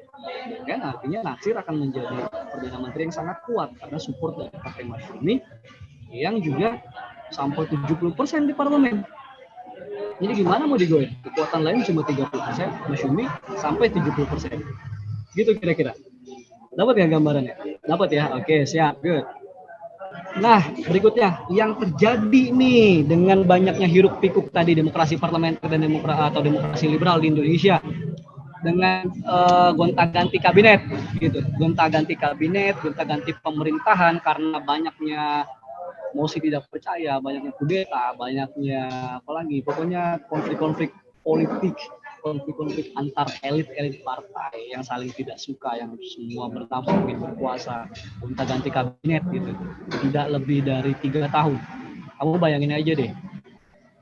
Kan artinya Nasir akan menjadi Perdana Menteri yang sangat kuat karena support dari partai Masyumi yang juga sampai 70% di parlemen. Jadi gimana mau digoyah? Kekuatan lain cuma 30%, Masyumi sampai 70%. Gitu kira-kira. Dapat ya gambarannya? Dapat ya? Oke, siap. Good. Nah, berikutnya yang terjadi nih dengan banyaknya hiruk pikuk tadi demokrasi parlementer dan demokrasi liberal di Indonesia dengan gonta-ganti kabinet gitu, gonta-ganti kabinet, gonta-ganti pemerintahan karena banyaknya mosi tidak percaya, banyaknya kudeta, banyaknya apalagi pokoknya konflik-konflik politik, konflik-konflik antar elit-elit partai yang saling tidak suka, yang semua bernafsu ingin berkuasa, gonta-ganti kabinet gitu, tidak lebih dari 3 tahun. Kamu bayangin aja deh,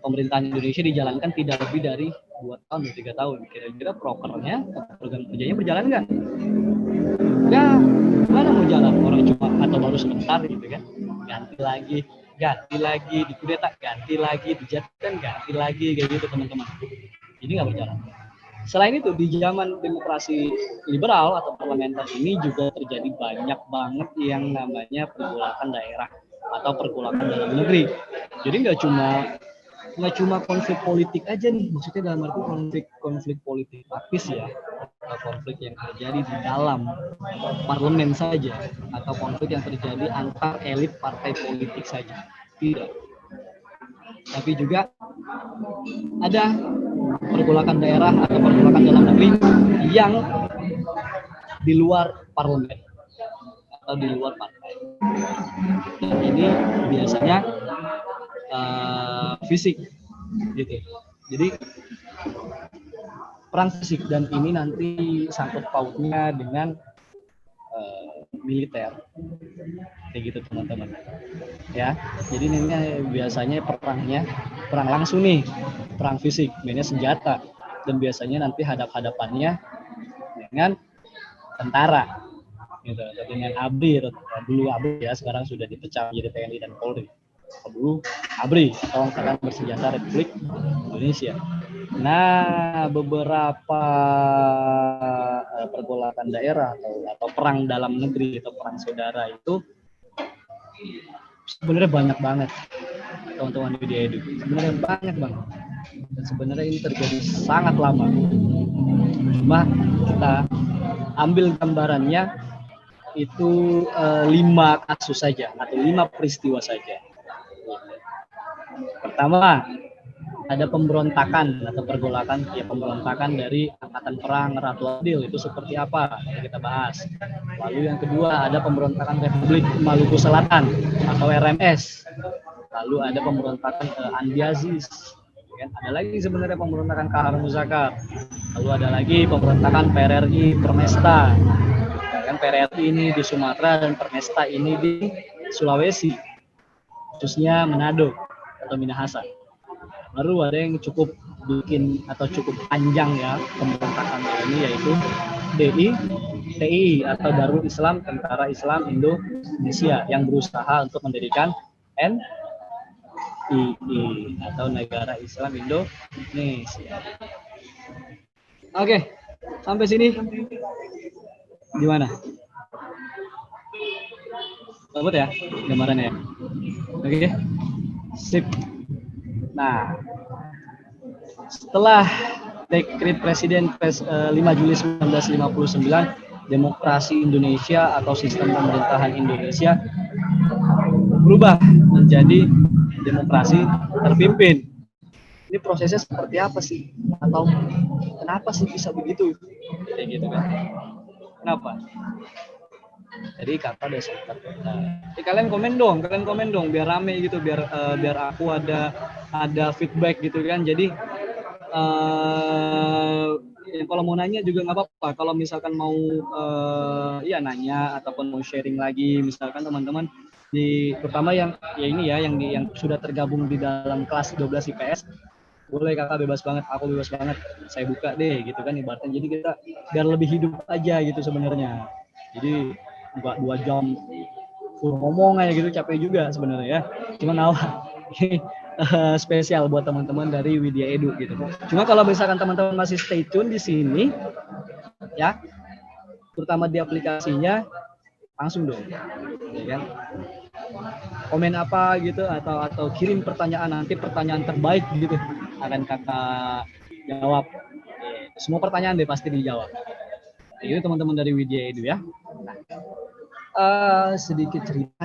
pemerintahan Indonesia dijalankan tidak lebih dari 2 tahun atau 3 tahun. Kira-kira prokernya, program kerjanya berjalan nggak? Ya, mana mau jalan? Orang cuma atau baru sebentar gitu kan. Ganti lagi, dikudeta, ganti lagi, dijatuhkan, ganti lagi, kayak gitu teman-teman. Jadi nggak berjalan. Selain itu di zaman demokrasi liberal atau parlementer ini juga terjadi banyak banget yang namanya pergolakan daerah atau pergolakan dalam negeri. Jadi nggak cuma konflik politik aja nih, maksudnya dalam arti konflik politik praktis ya, atau konflik yang terjadi di dalam parlemen saja, atau konflik yang terjadi antar elit partai politik saja. Tidak, tapi juga ada pergolakan daerah atau pergolakan dalam negeri yang di luar parlemen atau di luar partai. Dan ini biasanya fisik gitu. Jadi perang fisik, dan ini nanti sangkut pautnya dengan militer kayak gitu teman-teman ya. Jadi ini biasanya perang langsung nih, perang fisik, mainnya senjata, dan biasanya nanti hadap-hadapannya dengan tentara gitu, dengan ABRI. Dulu ABRI ya, sekarang sudah dipecah menjadi TNI dan Polri. Dulu ABRI atau Angkatan Bersenjata Republik Indonesia. Nah, beberapa pergolakan daerah atau perang dalam negeri atau perang saudara itu sebenarnya banyak banget teman-teman media edu. Sebenarnya banyak banget. Dan sebenarnya ini terjadi sangat lama. Cuma kita ambil gambarannya itu 5 kasus saja atau 5 peristiwa saja. Pertama, ada pemberontakan atau pergolakan pemberontakan dari Angkatan Perang Ratu Adil, itu seperti apa kita bahas. Lalu yang kedua ada pemberontakan Republik Maluku Selatan atau RMS. Lalu ada pemberontakan Andi Aziz. Ada lagi sebenarnya pemberontakan Kahar Muzakar. Lalu ada lagi pemberontakan PRRI Permesta. PRRI ini di Sumatera dan Permesta ini di Sulawesi, khususnya Manado atau Minahasa. Baru ada yang cukup panjang ya pemberontakan ini, yaitu TI atau Darul Islam, Tentara Islam Indonesia, yang berusaha untuk mendirikan NII atau Negara Islam Indonesia. Oke, sampai sini gimana? Dapat ya gambarannya? Oke, sip. Nah, setelah dekret Presiden 5 Juli 1959, demokrasi Indonesia atau sistem pemerintahan Indonesia berubah menjadi demokrasi terpimpin. Ini prosesnya seperti apa sih? Atau kenapa sih bisa begitu? Kayak gitu kan? Kenapa? Jadi kata dasar kata. Kalian komen dong biar rame gitu, biar aku ada feedback gitu kan. Jadi kalau mau nanya juga nggak apa-apa. Kalau misalkan mau nanya ataupun mau sharing lagi, misalkan teman-teman terutama yang sudah tergabung di dalam kelas 12 IPS, boleh kakak bebas banget, aku bebas banget, saya buka deh gitu kan ibaratnya. Jadi kita biar lebih hidup aja gitu sebenarnya. Jadi nggak 2 jam full ngomong aja gitu, capek juga sebenarnya ya. Cuma spesial buat teman-teman dari Widya Edu gitu. Cuma kalau misalkan teman-teman masih stay tune di sini ya, terutama di aplikasinya, langsung dong ya kan, komen apa gitu atau kirim pertanyaan, nanti pertanyaan terbaik gitu akan kakak jawab. Semua pertanyaan deh pasti dijawab. Jadi teman-teman dari Widya Edu ya. Sedikit cerita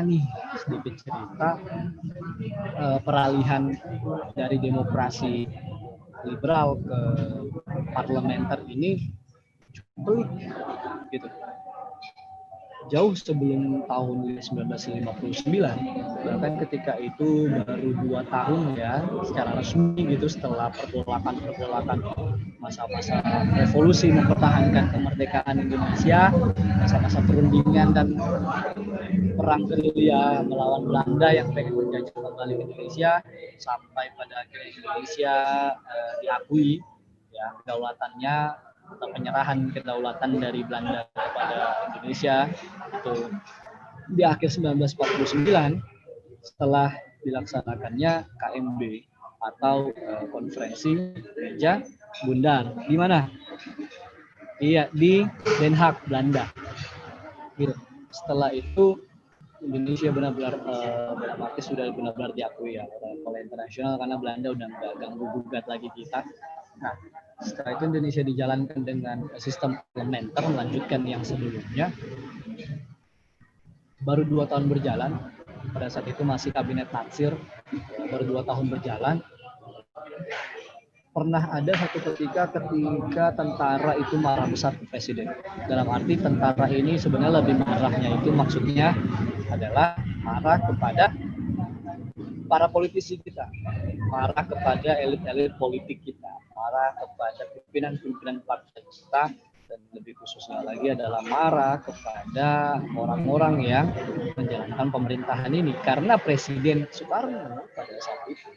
peralihan dari demokrasi liberal ke parlementer ini cukup pelik gitu. Jauh sebelum tahun 1959, bahkan ketika itu baru 2 tahun ya secara resmi gitu setelah pergolakan masa-masa revolusi mempertahankan kemerdekaan Indonesia, masa-masa perundingan dan perang gerilya melawan Belanda yang pengen menjajah kembali Indonesia, sampai pada akhirnya Indonesia diakui ya kedaulatannya atau penyerahan kedaulatan dari Belanda kepada Indonesia itu di akhir 1949 setelah dilaksanakannya KMB atau konferensi meja bundar, di mana Iya, di Den Haag, Belanda. Gitu. Setelah itu Indonesia benar-benar dalam arti sudah benar-benar diakui ya oleh internasional, karena Belanda udah nggak ganggu gugat lagi kita. Nah, setelah itu Indonesia dijalankan dengan sistem parlementer, melanjutkan yang sebelumnya. Baru 2 tahun berjalan, pada saat itu masih kabinet Natsir, baru 2 tahun berjalan, pernah ada satu ketika tentara itu marah besar ke presiden. Dalam arti tentara ini sebenarnya lebih marahnya itu maksudnya adalah marah kepada para politisi kita, marah kepada elit-elit politik kita, marah kepada pimpinan-pimpinan partai kita, dan lebih khususnya lagi adalah marah kepada orang-orang yang menjalankan pemerintahan ini, karena Presiden Soekarno pada saat itu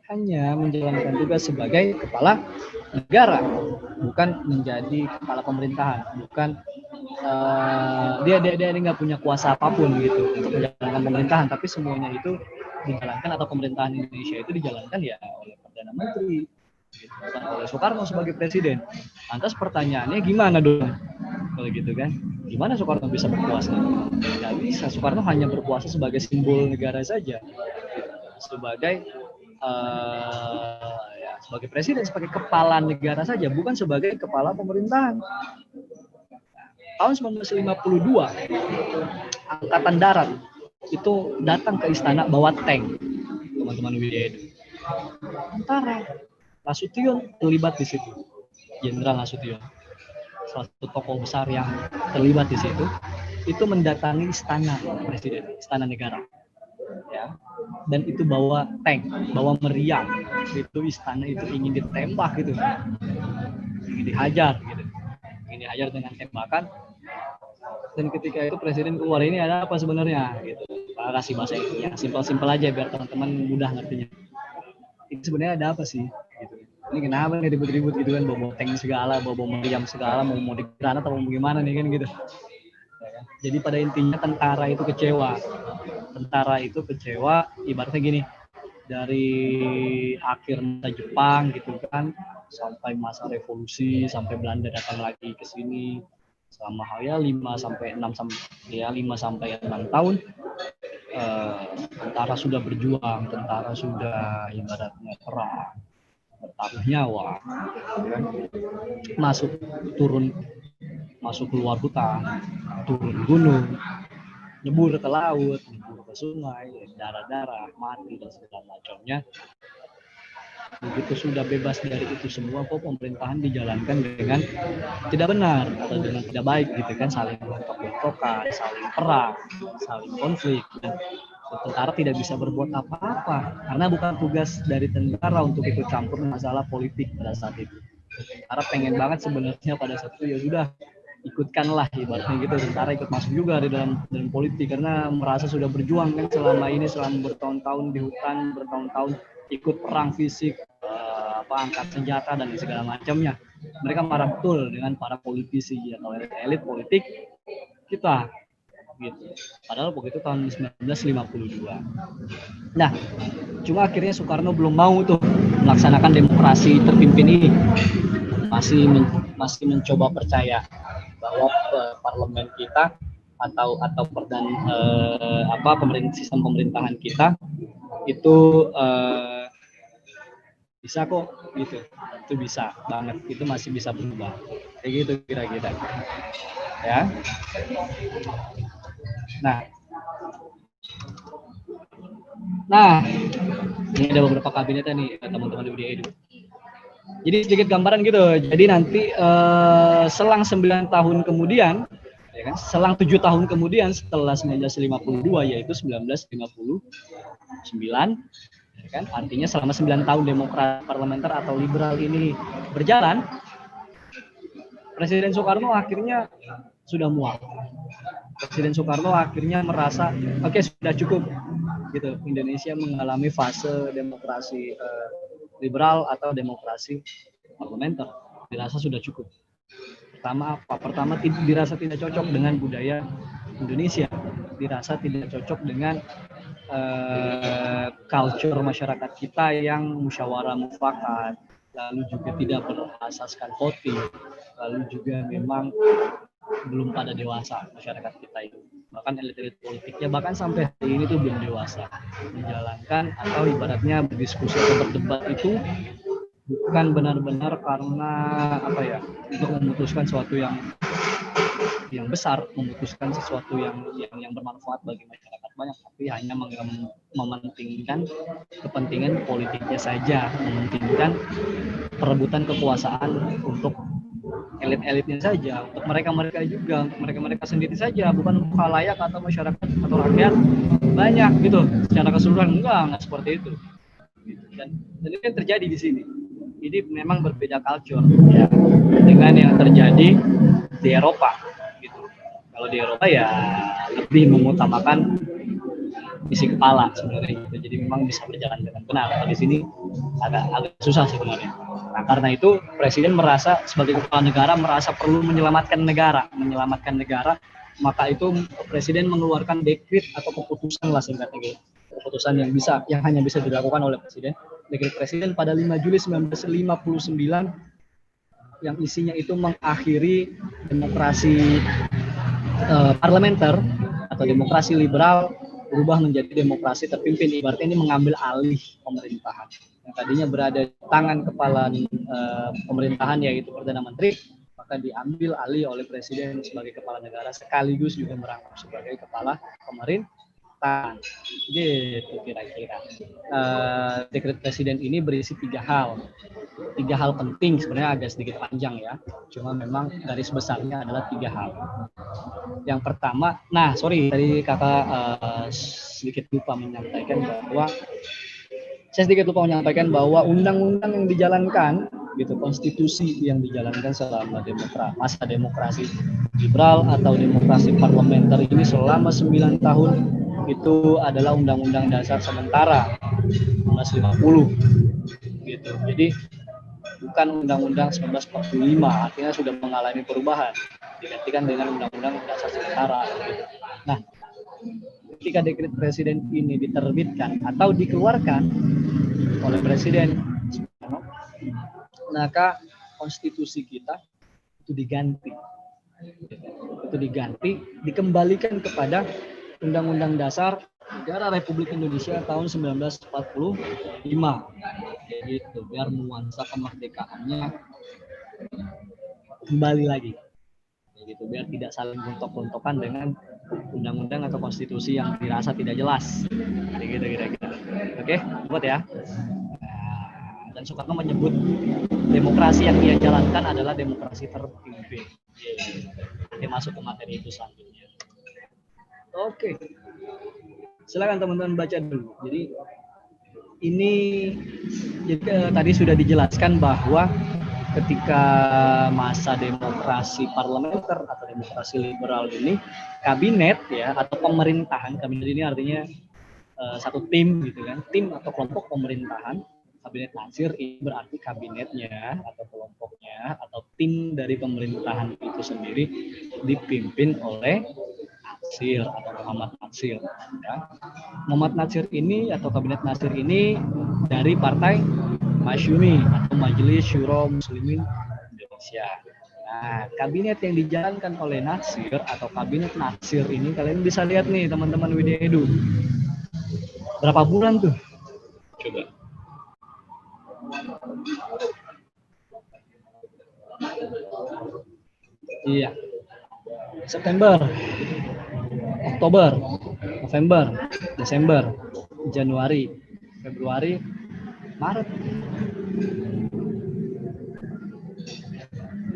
hanya menjalankan tugas sebagai kepala negara, bukan menjadi kepala pemerintahan, bukan dia nggak punya kuasa apapun gitu untuk menjalankan pemerintahan, tapi semuanya itu dijalankan, atau pemerintahan Indonesia itu dijalankan ya oleh Perdana Menteri, gitu, bukan oleh Soekarno sebagai presiden. Lantas pertanyaannya gimana dong kalau gitu kan? Gimana Soekarno bisa berkuasa? Nggak bisa. Soekarno hanya berkuasa sebagai simbol negara saja, gitu. Sebagai ya, sebagai presiden, sebagai kepala negara saja, bukan sebagai kepala pemerintahan. Tahun 1952, Angkatan Darat itu datang ke istana bawa tank, teman-teman WDA itu. Tentara Nasution terlibat di situ, Jenderal Nasution, salah satu tokoh besar yang terlibat di situ, itu mendatangi istana presiden, istana negara, ya, dan itu bawa tank, bawa meriam, itu istana itu ingin ditembak gitu, ingin dihajar gitu, ingin dihajar dengan tembakan. Dan ketika itu presiden keluar, ini ada apa sebenarnya gitu. Kasih bahasa yang simpel-simpel aja biar teman-teman mudah ngertinya. Ini sebenarnya ada apa sih gitu. Ini kenapa nih ribut-ribut gitu kan, bawa tank segala, bawa meriam segala, mau digranat atau mau gimana nih kan gitu. Jadi pada intinya tentara itu kecewa, ibaratnya gini, dari akhir masa Jepang gitu kan sampai masa revolusi, sampai Belanda datang lagi ke sini, selama 5 sampai 6 tahun tentara sudah berjuang, tentara sudah ibaratnya perang, bertaruh nyawa, masuk keluar hutan, turun gunung, nyebur ke laut, nyebur ke sungai, darah-darah, mati dan segala macamnya. Begitu sudah bebas dari itu semua, kok pemerintahan dijalankan dengan tidak benar atau dengan tidak baik gitu kan, saling gontok-gontokan, saling perang, saling konflik, dan tentara tidak bisa berbuat apa-apa karena bukan tugas dari tentara untuk ikut campur masalah politik pada saat itu. Tentara pengen banget sebenarnya pada saat itu, ya sudah ikutkanlah ibaratnya gitu, tentara ikut masuk juga di dalam politik karena merasa sudah berjuang kan selama bertahun-tahun di hutan, bertahun-tahun ikut perang fisik, angkat senjata dan segala macamnya. Mereka marah betul dengan para politisi atau elit politik kita gitu. Padahal begitu tahun 1952. Nah, cuma akhirnya Soekarno belum mau tuh melaksanakan demokrasi terpimpin ini. Masih mencoba percaya bahwa parlemen kita atau sistem pemerintahan kita itu bisa kok gitu, itu bisa banget, itu masih bisa berubah kayak gitu kira-kira ya. Nah ini ada beberapa kabinetnya nih teman-teman di UDA. Jadi sedikit gambaran gitu. Jadi nanti selang 9 tahun kemudian, ya kan, selang 7 tahun kemudian setelah 1952, yaitu 1959, ya kan, artinya selama 9 tahun demokrasi parlementer atau liberal ini berjalan, Presiden Soekarno akhirnya sudah muak. Presiden Soekarno akhirnya merasa, oke, sudah cukup gitu. Indonesia mengalami fase demokrasi liberal atau demokrasi parlementer, dirasa sudah cukup. Pertama dirasa tidak cocok dengan budaya Indonesia, dirasa tidak cocok dengan culture masyarakat kita yang musyawarah mufakat, lalu juga tidak berasaskan voting, lalu juga memang belum pada dewasa masyarakat kita itu, bahkan elit-elit politiknya bahkan sampai hari ini tuh belum dewasa menjalankan atau ibaratnya berdiskusi atau berdebat itu bukan benar-benar karena apa ya, untuk memutuskan sesuatu yang besar, memutuskan sesuatu yang bermanfaat bagi masyarakat banyak, tapi hanya mementingkan kepentingan politiknya saja, mementingkan perebutan kekuasaan untuk elit-elitnya saja, untuk mereka juga, untuk mereka sendiri saja, bukan untuk khalayak atau masyarakat atau rakyat banyak gitu secara keseluruhan. Enggak seperti itu. Dan ini yang terjadi di sini. Ini memang berbeda culture ya dengan yang terjadi di Eropa gitu. Kalau di Eropa ya lebih mengutamakan isi kepala sebenarnya gitu. Jadi memang bisa berjalan dengan benar. Kalau di sini agak susah sebenarnya. Nah, karena itu presiden merasa sebagai kepala negara merasa perlu menyelamatkan negara, maka itu presiden mengeluarkan dekret atau keputusan lah singkatnya gitu. Keputusan yang hanya bisa dilakukan oleh presiden. Dekret presiden pada 5 Juli 1959 yang isinya itu mengakhiri demokrasi parlementer atau demokrasi liberal berubah menjadi demokrasi terpimpin, ibaratnya ini mengambil alih pemerintahan yang tadinya berada di tangan kepala pemerintahan yaitu Perdana Menteri, maka diambil alih oleh presiden sebagai kepala negara sekaligus juga merangkap sebagai kepala pemerintahan. Gitu kira-kira. Dekret presiden ini berisi tiga hal penting, sebenarnya agak sedikit panjang ya, cuma memang garis besarnya adalah tiga hal. Yang pertama, tadi kakak sedikit lupa menyampaikan bahwa undang-undang yang dijalankan gitu, konstitusi yang dijalankan selama masa demokrasi liberal atau demokrasi parlementer ini selama 9 tahun itu adalah Undang-Undang Dasar sementara 1950 gitu. Jadi bukan Undang-Undang 1945, artinya sudah mengalami perubahan, digantikan dengan Undang-Undang Dasar sementara gitu. Nah, ketika dekret presiden ini diterbitkan atau dikeluarkan oleh presiden, maka konstitusi kita itu dikembalikan kepada Undang-Undang Dasar Negara Republik Indonesia tahun 1945. Gitu, biar nuansa kemerdekaannya kembali lagi. Gitu, biar tidak saling gontok-gontokan dengan undang-undang atau konstitusi yang dirasa tidak jelas. Gitu kira-kira. Oke, buat ya. Dan Soekarno menyebut demokrasi yang dia jalankan adalah demokrasi terpimpin. Dia masuk ke materi itu selanjutnya. Oke. Silakan teman-teman baca dulu. Jadi tadi sudah dijelaskan bahwa ketika masa demokrasi parlementer atau demokrasi liberal ini, kabinet ya atau pemerintahan, kabinet ini artinya satu tim gitu kan, tim atau kelompok pemerintahan. Kabinet natsir ini berarti kabinetnya atau kelompoknya atau tim dari pemerintahan itu sendiri dipimpin oleh Natsir atau Muhammad Natsir. Ya. Muhammad Natsir ini atau kabinet Natsir ini dari partai Masyumi atau Majelis Syuro Muslimin Indonesia. Nah, kabinet yang dijalankan oleh Natsir atau kabinet Natsir ini kalian bisa lihat nih teman-teman Widya Edu. Berapa bulan tuh? Coba. Iya. September, Oktober, November, Desember, Januari, Februari, Maret.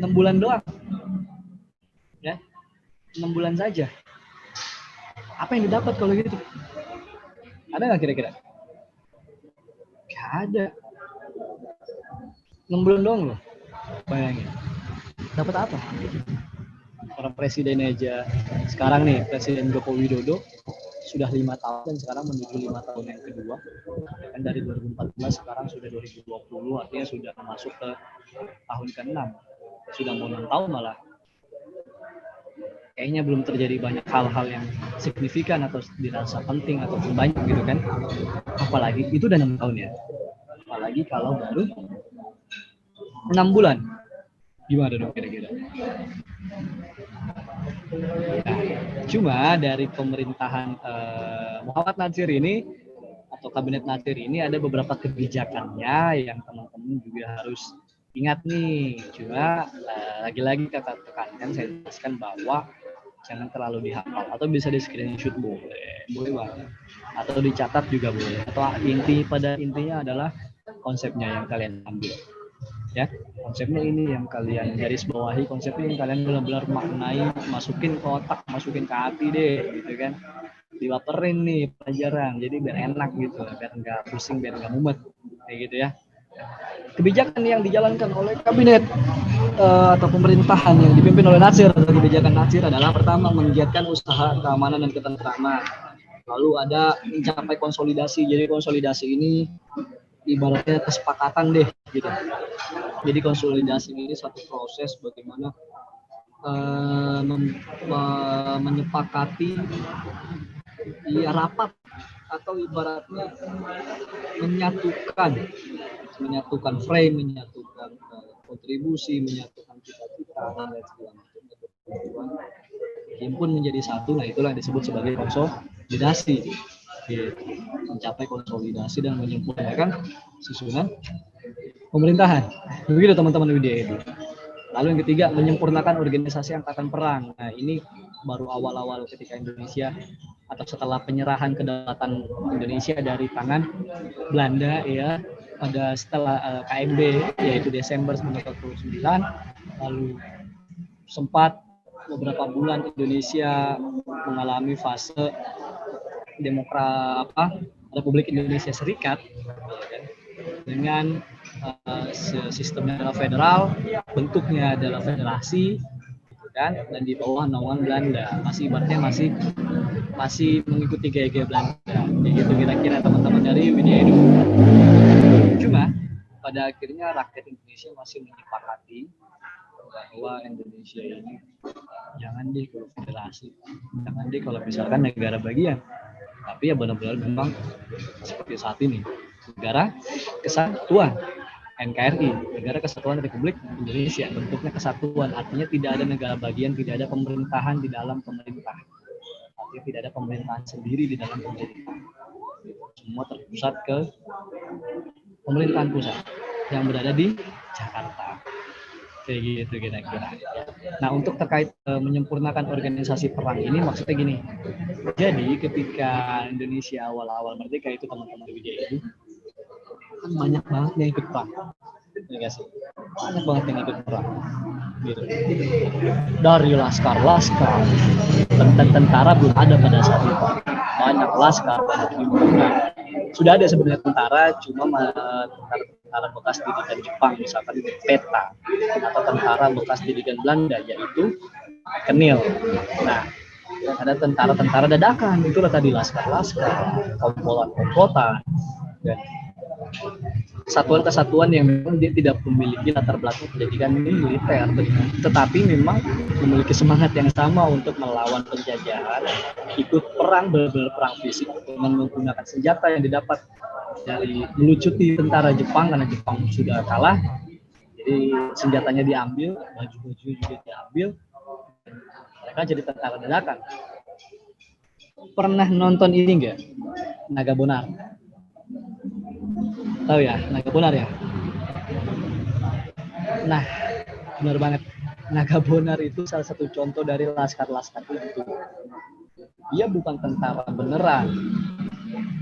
6 bulan doang. Ya. 6 bulan saja. Apa yang didapat kalau gitu? Ada nggak kira-kira? Nggak ada. 6 bulan doang loh. Bayangin. Dapat apa? Orang presiden aja sekarang nih, Presiden Joko Widodo sudah 5 tahun dan sekarang menuju 5 tahun yang kedua. Kan dari 2014 sekarang sudah 2020, artinya sudah masuk ke tahun ke-6. Sudah mau 6 tahun malah. Kayaknya belum terjadi banyak hal-hal yang signifikan atau dirasa penting ataupun banyak gitu kan. Apalagi itu udah 6 tahun ya. Apalagi kalau baru 6 bulan. Gimana dong kira-kira? Nah, cuma dari pemerintahan Muhammad Nasir ini atau kabinet Nasir ini ada beberapa kebijakannya yang teman-teman juga harus ingat nih. Cuma lagi-lagi kata tekankan saya jelaskan bahwa jangan terlalu dihafal atau bisa di screenshot boleh banget atau dicatat juga boleh atau intinya adalah konsepnya yang kalian ambil ya, konsepnya ini yang kalian garis bawahi, konsepnya yang kalian benar-benar maknai, masukin ke otak, masukin ke hati deh gitu kan, dilaperin nih pelajaran jadi biar enak gitu, biar nggak pusing, biar nggak mumet kayak gitu ya. Kebijakan yang dijalankan oleh kabinet atau pemerintahan yang dipimpin oleh Nasir atau kebijakan Nasir adalah pertama menggiatkan usaha keamanan dan ketentraman, lalu ada mencapai konsolidasi. Jadi konsolidasi ini ibaratnya kesepakatan deh gitu. Jadi konsolidasi ini satu proses bagaimana menyepakati rapat atau ibaratnya menyatukan frame, menyatukan kontribusi, menyatukan cita-cita dan lain segala macam tujuan himpun menjadi satu. Nah itulah yang disebut sebagai konsolidasi, mencapai konsolidasi dan menyempurnakan susunan pemerintahan. Begitu teman-teman UDA itu. Lalu yang ketiga, menyempurnakan organisasi angkatan perang. Nah ini baru awal-awal ketika Indonesia atau setelah penyerahan kedaulatan Indonesia dari tangan Belanda ya, pada setelah KMB yaitu Desember 1949, lalu sempat beberapa bulan Indonesia mengalami fase Republik Indonesia Serikat dengan sistemnya adalah federal, bentuknya adalah federasi kan, dan di bawah naungan Belanda, masih ibaratnya masih mengikuti gaya-gaya Belanda. Begitu kira-kira teman-teman dari Widya Edu. Cuma pada akhirnya rakyat Indonesia masih menyepakati bahwa Indonesia ini jangan deh kalau federasi, jangan deh kalau misalkan negara bagian, tapi ya benar-benar memang seperti saat ini negara kesatuan NKRI, Negara Kesatuan Republik Indonesia, bentuknya kesatuan, artinya tidak ada negara bagian, tidak ada pemerintahan di dalam pemerintah, artinya tidak ada pemerintahan sendiri di dalam pemerintah, semua terpusat ke pemerintahan pusat yang berada di Jakarta, kayak gitu kira-kira. Nah untuk terkait menyempurnakan organisasi perang ini maksudnya gini, jadi ketika Indonesia awal-awal merdeka itu teman-teman Widya itu kan banyak banget yang ikut perang, ya sih, banyak banget yang ikut perang gitu. Dari laskar tentara belum ada pada saat itu, banyak laskar, sudah ada sebenarnya tentara, cuma tentara bekas didikan Jepang misalkan PETA, atau tentara bekas didikan Belanda yaitu Kenil. Nah ada tentara-tentara dadakan, itulah tadi laskar-laskar, komplotan, dan kesatuan-kesatuan yang memang dia tidak memiliki latar belakang pendidikan militer, tetapi memang memiliki semangat yang sama untuk melawan penjajahan, ikut perang, benar-benar perang fisik dengan menggunakan senjata yang didapat dari melucuti tentara Jepang karena Jepang sudah kalah. Jadi senjatanya diambil, baju-baju juga diambil, mereka jadi tentara dadakan. Pernah nonton ini enggak? Naga Bonar. Tahu ya, Naga Bonar ya? Nah, benar banget. Naga Bonar itu salah satu contoh dari laskar-laskar itu. Dia bukan tentara beneran,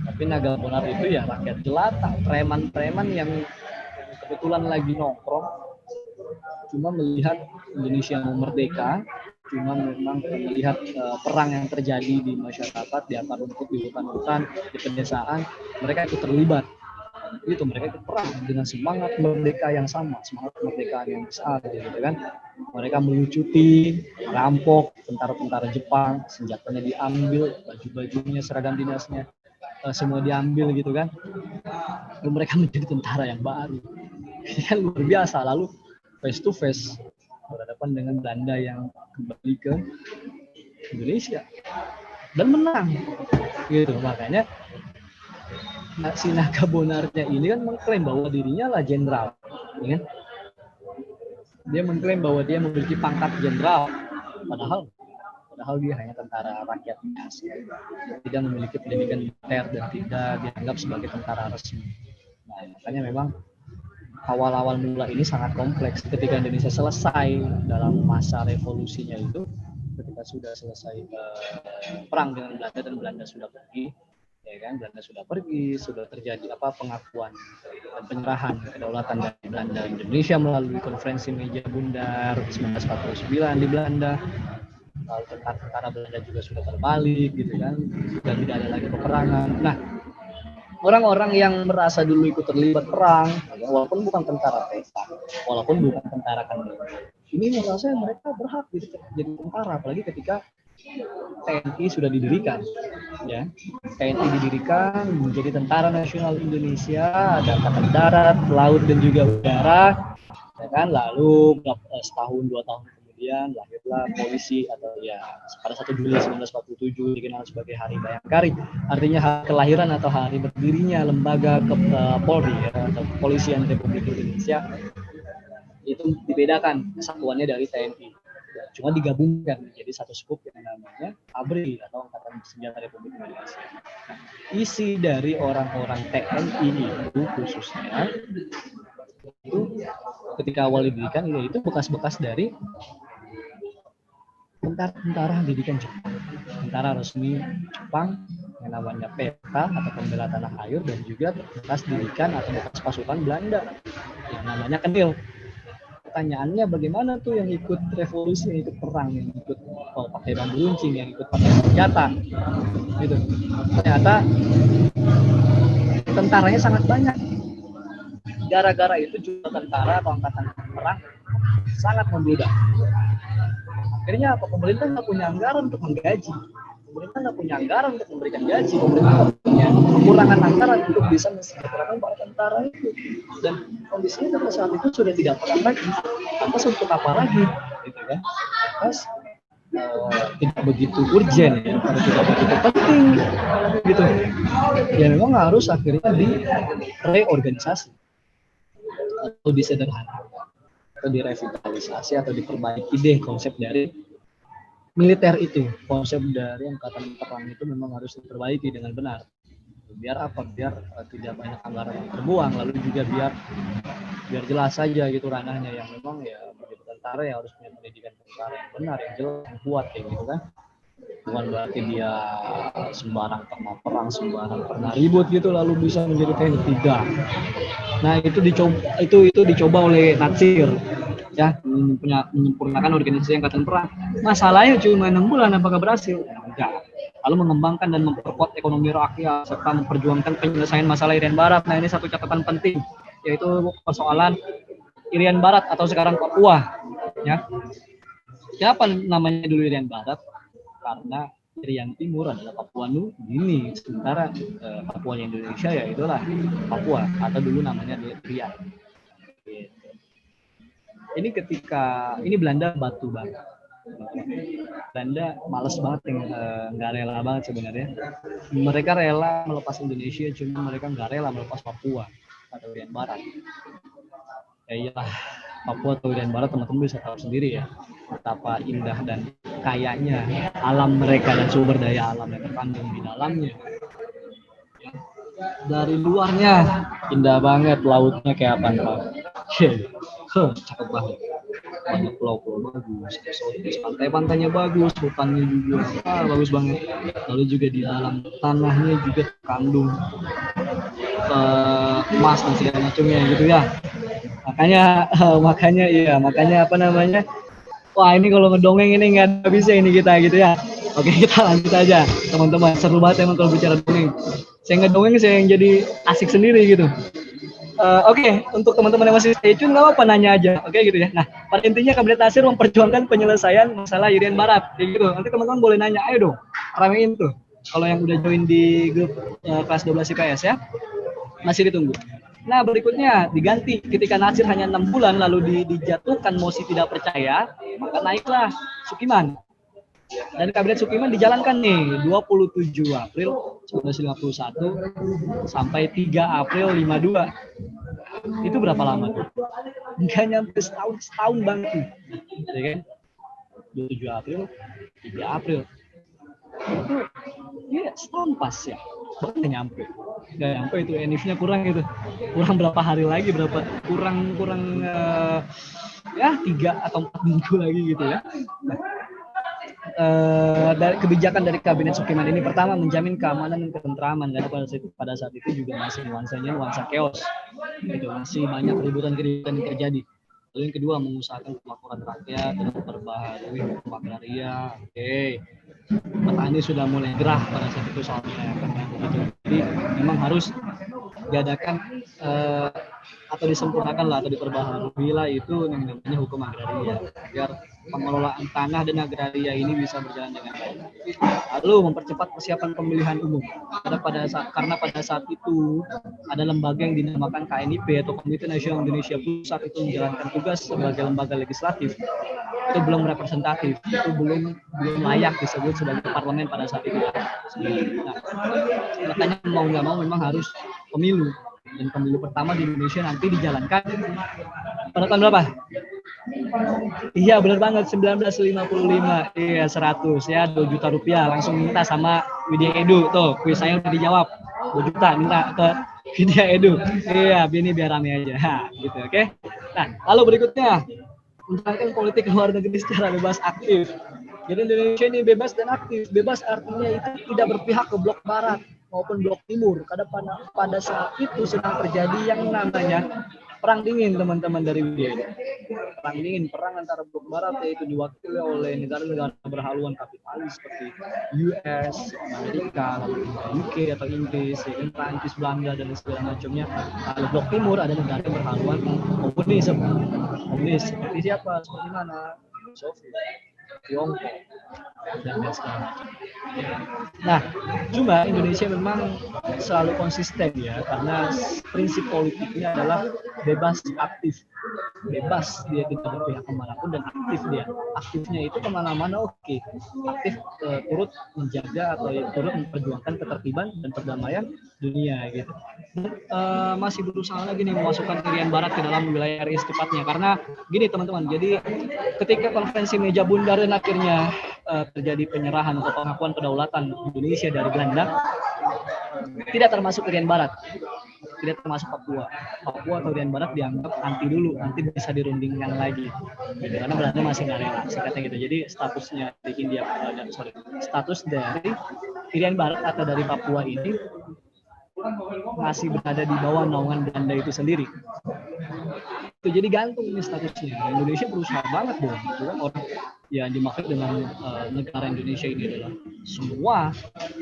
tapi Naga Bonar itu ya rakyat jelata, preman-preman yang kebetulan lagi nongkrong, cuma melihat Indonesia mau merdeka, cuma memang melihat perang yang terjadi di masyarakat, di akar rumput, di hutan-hutan, di pedesaan, mereka ikut terlibat. Itu mereka ikut perang dengan semangat merdeka yang sama, semangat kemerdekaan yang besar gitu kan. Mereka melucuti, rampok tentara-tentara Jepang, senjatanya diambil, baju-bajunya, seragam dinasnya semua diambil gitu kan. Lalu mereka menjadi tentara yang baru. Ini kan luar biasa. Lalu face to face berhadapan dengan Belanda yang kembali ke Indonesia dan menang gitu. Makanya si Naga Bonarnya ini kan mengklaim bahwa dirinya lah jenderal, ya kan? Dia mengklaim bahwa dia memiliki pangkat jenderal, padahal dia hanya tentara rakyat biasa, tidak memiliki pendidikan militer dan tidak dianggap sebagai tentara resmi. Nah, makanya memang awal-awal mula ini sangat kompleks. Ketika Indonesia selesai dalam masa revolusinya itu, ketika sudah selesai perang dengan Belanda dan Belanda sudah pergi, ya kan, Belanda sudah pergi, sudah terjadi pengakuan dan penyerahan kedaulatan dari Belanda Indonesia melalui konferensi meja bundar 1949 di Belanda. Lalu tentara Belanda juga sudah terbalik gitu kan, dan tidak ada lagi peperangan. Nah, orang-orang yang merasa dulu ikut terlibat perang, walaupun bukan tentara pesta, walaupun bukan tentara ini merasa mereka berhak jadi tentara, apalagi ketika TNI sudah didirikan, ya. TNI didirikan menjadi Tentara Nasional Indonesia, ada Angkatan Darat, Laut dan juga Udara, ya kan. Lalu setahun 2 tahun kemudian lahirlah polisi, atau ya pada 1 Juli 1947 dikenal sebagai Hari Bayangkari, artinya hari kelahiran atau hari berdirinya lembaga Polri, ya, atau Kepolisian Republik Indonesia. Itu dibedakan kesatuannya dari TNI, cuma digabungkan menjadi satu skup yang namanya ABRI atau Angkatan Bersenjata Republik Indonesia. Nah, isi dari orang-orang TNI itu khususnya itu ketika awal didirikan, yaitu bekas-bekas dari tentara didikan Jepang, tentara resmi Jepang yang namanya PK atau Pembela Tanah Air, dan juga bekas didikan atau bekas pasukan Belanda yang namanya Kenil. Pertanyaannya, bagaimana tuh yang ikut revolusi, yang ikut perang, yang ikut pakai bambu runcing, yang ikut pakai senjata, gitu. Ternyata tentaranya sangat banyak. Gara-gara itu juga tentara atau angkatan perang sangat membludak. Akhirnya apa? Pemerintah nggak punya anggaran untuk menggaji. Pemerintah nggak punya anggaran untuk memberikan gaji. Pemerintah nggak punya kekurangan anggaran untuk bisa mensejahterakan para tentara itu. Dan kondisinya pada saat itu sudah tidak perang lagi. Lantas untuk apa lagi? Gitu kan? Lantas tidak begitu urgent, ya, karena tidak begitu penting, gitu. Ya memang harus akhirnya direorganisasi atau disederhanakan, atau direvitalisasi, atau diperbaiki deh konsep dari militer itu. Konsep dari angkatan perang itu memang harus diperbaiki dengan benar. Biar apa? Biar tidak banyak anggaran yang terbuang, lalu juga biar jelas saja gitu ranahnya, yang memang ya begitu tentara ya harus punya pendidikan tentara yang benar, yang jelas, yang kuat kayak gitu kan. Bukan berarti dia sembarang pernah perang, sembarang pernah ribut gitu lalu bisa menjadi TNI, tidak. Nah, itu dicoba oleh Natsir, ya, menyempurnakan organisasi angkatan perang. Masalahnya cuma 6 bulan, apakah berhasil? Enggak. Lalu mengembangkan dan memperkuat ekonomi rakyat serta memperjuangkan penyelesaian masalah Irian Barat. Nah, ini satu catatan penting, yaitu persoalan Irian Barat atau sekarang Papua, ya. Siapa namanya dulu Irian Barat? Karena Irian Timur adalah Papua Nugini, sementara Papua Indonesia ya itulah Papua, atau dulu namanya Riau. Ini ketika ini Belanda batu banget. Belanda males banget, nggak rela banget sebenarnya. Mereka rela melepas Indonesia, cuma mereka nggak rela melepas Papua atau Irian Barat. Ya iyalah, Papua atau Irian Barat teman-teman bisa tahu sendiri ya, betapa indah dan kayanya alam mereka dan sumber daya alam yang terkandung di dalamnya. Dari luarnya indah banget, lautnya kayak apa nih Pak? Cakep banget. Banyak pulau-pulau bagus, pantai-pantainya bagus, hutannya juga bagus banget. Lalu juga di dalam tanahnya juga terkandung emas dan segala macamnya gitu ya. Makanya apa namanya? Wah, ini kalau ngedongeng ini nggak bisa ini kita gitu ya. Oke, kita lanjut aja teman-teman. Seru banget emang kalau bicara dongeng. Saya ngedongeng, saya yang jadi asik sendiri gitu. Oke, untuk teman-teman yang masih stay tune nggak apa-apa nanya aja. Oke gitu ya. Nah, pada intinya Kabinet Natsir memperjuangkan penyelesaian masalah Irian Barat gitu. Nanti teman-teman boleh nanya, ayo dong, ramein tuh. Kalau yang udah join di grup kelas 12 IPS ya, masih ditunggu. Nah, berikutnya diganti ketika Natsir hanya 6 bulan lalu dijatuhkan mosi tidak percaya, maka naiklah Sukiman. Dan kabinet Sukiman dijalankan nih 27 April 1951 sampai 3 April 52. Itu berapa lama tuh? Nggak nyampe setahun banget nih. Ya kan? 27 April, 3 April. Itu ya setahun pas ya. Baru nggak nyampe itu enifnya kurang gitu. Kurang berapa hari lagi, kurang ya 3 atau 4 minggu lagi gitu ya. Nah, dari kebijakan dari kabinet Sukiman ini pertama menjamin keamanan dan ketentraman karena pada saat itu juga masih nuansa chaos gitu, masih banyak keributan yang terjadi. Lalu yang kedua mengusahakan kemakmuran rakyat dan memperbaharui hukum agraria. Petani sudah mulai gerah pada saat itu soalnya karena begitu. Jadi memang harus diadakan atau disempurnakan lah atau diperbaharui lah itu yang namanya hukum agraria agar pengelolaan tanah dan agraria ini bisa berjalan dengan baik. Lalu mempercepat persiapan pemilihan umum karena pada saat itu ada lembaga yang dinamakan KNIP atau Komite Nasional Indonesia Pusat itu menjalankan tugas sebagai lembaga legislatif. Itu belum representatif, itu belum layak disebut sebagai parlemen pada saat itu. Nah, makanya mau nggak mau memang harus pemilu, dan pemilu pertama di Indonesia nanti dijalankan pada tahun berapa? Iya benar banget, 1955. Iya 100 ya, 2 juta rupiah langsung minta sama Widya Edu. Tuh kuis saya udah dijawab, 2 juta minta ke Widya Edu. Iya ini biar rame aja gitu. Oke. Nah lalu berikutnya menjalankan politik luar negeri secara bebas aktif. Jadi Indonesia ini bebas dan aktif. Bebas artinya itu tidak berpihak ke blok barat maupun blok timur. Karena pada saat itu sedang terjadi yang namanya perang dingin, teman-teman dari WIDA. Perang dingin, perang antara blok barat yaitu diwakili oleh negara-negara berhaluan kapitalis seperti US, Amerika, lalu UK atau Inggris, Prancis, Belanda dan segala macamnya. Lalu blok timur ada negara berhaluan komunis seperti siapa? Seperti mana? Soviet, Tiongkok, dan segala macam. Nah, cuma Indonesia memang selalu konsisten ya, karena prinsip politiknya adalah bebas aktif. Bebas, dia tidak berpihak kemanapun dan aktif dia. Aktifnya itu kemana-mana oke. Aktif turut menjaga atau turut memperjuangkan ketertiban dan perdamaian dunia gitu. Masih berusaha lagi nih memasukkan Irian Barat ke dalam wilayah RI secepatnya. Karena gini teman-teman, jadi ketika konferensi meja bundar dan akhirnya terjadi penyerahan atau pengakuan kedaulatan Indonesia dari Belanda, tidak termasuk Irian Barat, tidak termasuk Papua atau Irian Barat dianggap anti dulu, nanti bisa dirundingkan lagi gitu, karena Belanda masih nggak rela sikatnya gitu. Jadi statusnya di India, status dari Irian Barat atau dari Papua ini masih berada di bawah naungan Belanda itu sendiri. Itu jadi gantung ini statusnya. Indonesia berusaha banget dong, gitu kan. Orang yang dimaksud dengan negara Indonesia ini adalah semua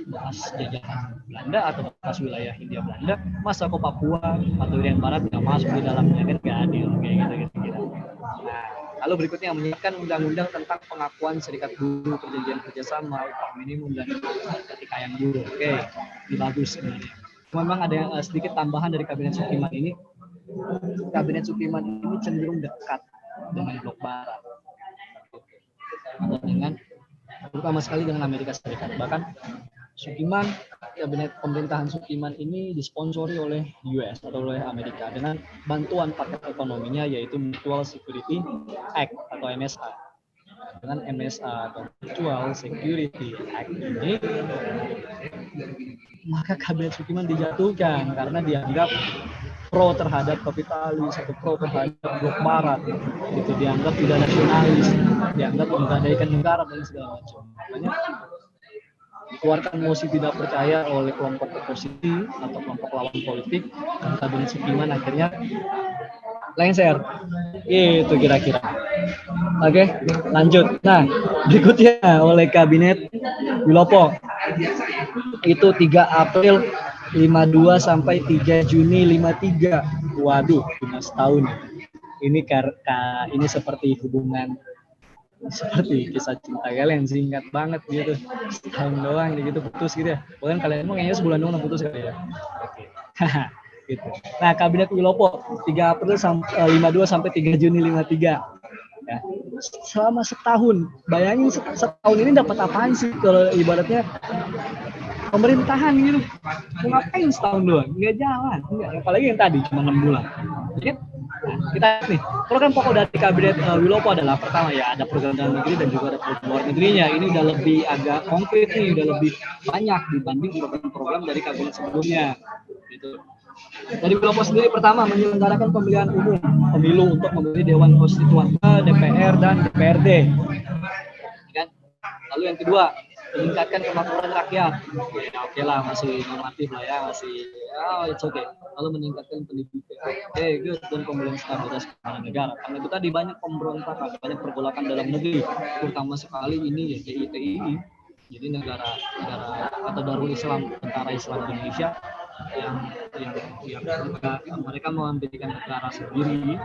bekas jajahan Belanda atau bekas wilayah Hindia Belanda. Masa kok Papua atau Irian Barat nggak masuk di dalamnya, kan nggak adil kayak gitu. Nah, lalu berikutnya menyiapkan undang-undang tentang pengakuan serikat buruh, perjanjian kerjasama, upah minimum dan pertikaian buruh. Oke, ini bagus sebenarnya. Memang ada sedikit tambahan dari kabinet Sukiman ini. Kabinet Sukiman ini cenderung dekat dengan blok barat, atau dengan terutama sekali dengan Amerika Serikat. Bahkan Sukiman, kabinet pemerintahan Sukiman ini disponsori oleh US atau oleh Amerika dengan bantuan paket ekonominya yaitu Mutual Security Act atau MSA. Dengan MSA atau Mutual Security Act ini, maka kabinet Sukiman dijatuhkan karena dianggap pro terhadap kapitalis atau pro terhadap blok barat, itu dianggap tidak nasionalis, dianggap menggadaikan negara dan segala macam. Makanya dikeluarkan mosi tidak percaya oleh kelompok oposisi atau kelompok lawan politik, dan kabinet Sukiman akhirnya lengser. Itu kira-kira. Oke, lanjut. Nah, berikutnya oleh kabinet Wilopo. Itu 3 April 52 sampai 3 Juni 53. Waduh, 15 tahun. Ini seperti hubungan seperti kisah cinta kalian, singkat banget gitu, setahun doang gitu putus gitu ya. Bahkan kalian emang kayaknya sebulan doang putus kali ya. Oke. Gitu. Nah, kabinet Wilopo 3 April 52 sampai 3 Juni 53. Ya. Selama setahun, bayangin setahun ini dapat apaan sih kalau ibaratnya pemerintahan gitu, mau ngapain setahun doang, nggak jalan, nggak. Apalagi yang tadi cuma 6 bulan. Jadi nah, kita nih, program pokok dari kabinet Wilopo adalah pertama ya ada program dalam negeri dan juga ada program luar negerinya. Ini udah lebih agak konkret nih, udah lebih banyak dibanding program-program dari kabinet sebelumnya. Gitu. Dari Wilopo sendiri pertama menyelenggarakan pemilihan umum, pemilu untuk memilih Dewan Konstituan, DPR dan DPRD. Kan? Lalu yang kedua meningkatkan kemakmuran rakyat. Ya oke lah, masih normatif lah ya, masih it's okay. Lalu meningkatkan pendidikan, good, dan pemulihan stabilitas keamanan negara. Karena itu tadi banyak pemberontakan, banyak pergolakan dalam negeri, terutama sekali ini ya TII. Jadi negara atau Darul Islam, Tentara Islam Indonesia yang mereka mendirikan negara sendiri,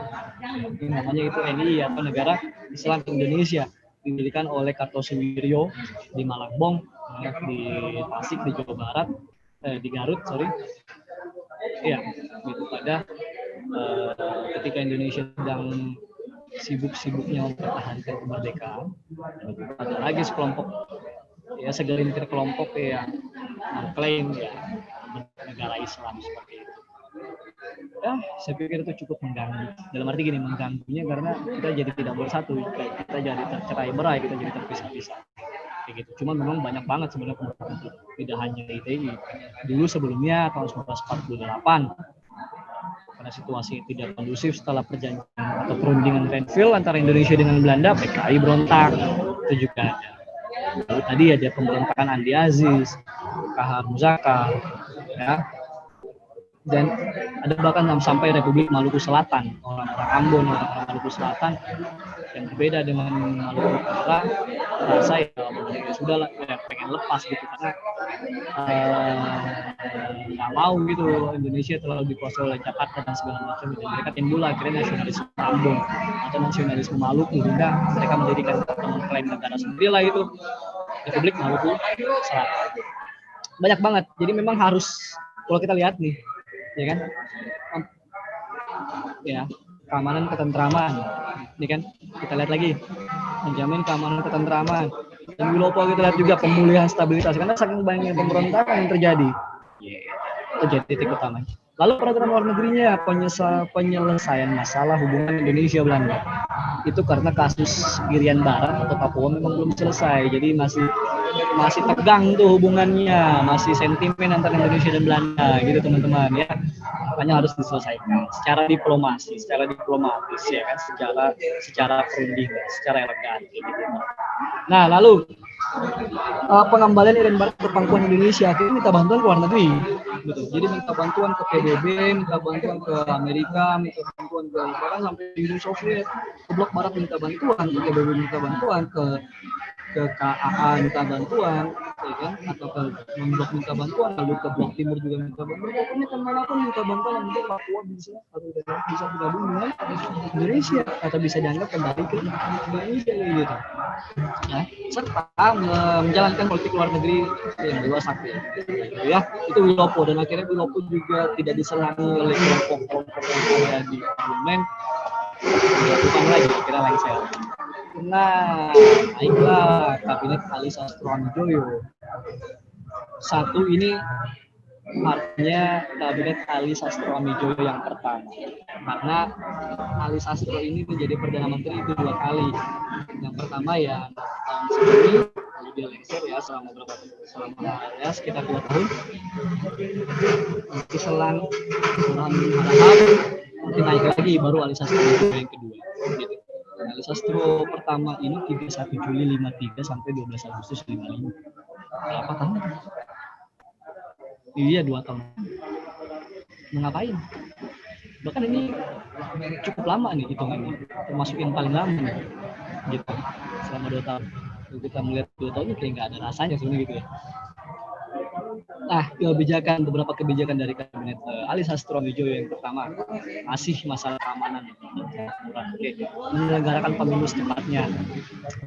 namanya itu NI atau Negara Islam Indonesia, didirikan oleh Kartosuwiryo di Malangbong, di Tasik di Jawa Barat, di Garut ya, gitu pada ketika Indonesia sedang sibuk-sibuknya mempertahankan kemerdekaan, ada lagi segelintir kelompok yang mengklaim ya negara Islam seperti itu. Ya, saya pikir itu cukup mengganggu. Dalam arti gini, mengganggunya karena kita jadi tidak bersatu, kita jadi tercerai-berai, kita jadi terpisah-pisah. Kayak gitu. Cuma memang banyak banget sebenarnya pemberontakan itu. Tidak hanya ITI. Dulu sebelumnya tahun 1948, karena situasi tidak kondusif setelah perjanjian atau perundingan Renville antara Indonesia dengan Belanda, PKI berontak. Itu juga ada. Lalu tadi ada pemberontakan Andi Aziz, Kahar Muzakar, ya. Dan ada bahkan sampai Republik Maluku Selatan, orang-orang Ambon, orang Maluku Selatan yang berbeda dengan Maluku Utara, merasa ya sudah lah, ya, pengen lepas gitu karena nggak mau gitu Indonesia terlalu dikuasai oleh Jakarta dan segala macam. Dan mereka timbul akhirnya nasionalisme Ambon atau nasionalisme Maluku, hingga mereka mendirikan atau mengklaim negara sendiri lah itu, Republik Maluku Selatan. Banyak banget, jadi memang harus, kalau kita lihat nih, ya kan, ya keamanan ketentraman, ini kan kita lihat lagi menjamin keamanan ketentraman. Dan Wilopo kita lihat juga pemulihan stabilitas, karena saking banyaknya pemberontakan yang terjadi, itu jadi titik utama. Lalu program luar negerinya penyelesaian masalah hubungan Indonesia Belanda. Itu karena kasus Irian Barat atau Papua memang belum selesai, jadi masih tegang tuh hubungannya, masih sentimen antara Indonesia dan Belanda gitu teman-teman ya. Makanya harus diselesaikan secara diplomatis ya kan, secara perundingan, secara elegan gitu. Nah, lalu pengembalian Irian Barat ke pangkuan Indonesia, akhirnya minta bantuan ke luar negeri gitu. Jadi minta bantuan ke PBB, minta bantuan ke Amerika, minta bantuan ke bahkan sampai Uni Soviet, ke blok barat minta bantuan, ke PBB minta bantuan, ke KAA minta bantuan, ya kan? Atau ke blok minta bantuan, lalu ke blok timur juga minta bantuan. Pokoknya kemanapun minta bantuan untuk Papua bisa bergabung dengan Indonesia atau bisa dianggap kembali ke Indonesia gitu. Ya, serta menjalankan politik luar negeri yang luas ya. Itu Wilopo, dan akhirnya Wilopo juga tidak diselangi oleh kelompok-kelompok yang ada di parlemen. Dilakukan lagi kira lengser. Nah, naiklah kabinet Ali Sastroamidjojo. Satu ini artinya kabinet Ali Sastroamidjojo yang pertama, karena Ali Sastro ini menjadi perdana menteri itu 2 kali. Yang pertama ya tahun sebelumnya, lalu dia lengser ya selama sekitar 2 tahun. Nanti selang nanti naik lagi baru Ali Sastroamidjojo yang kedua. Gitu. Ali Sastro pertama ini 31 Juli 53 sampai 12 Agustus 55. Berapa tahun? Iya 2 tahun. Mengapain? Bahkan ini cukup lama nih hitungannya, termasuk yang paling lama nih. Gitu. Selama 2 tahun. Kalau kita melihat 2 tahun ini kayak nggak ada rasanya sebenarnya gitu ya. Nah, beberapa kebijakan dari kabinet Ali Sastroamidjojo yang pertama, masih masalah keamanan, menyelenggarakan pemilu secepatnya.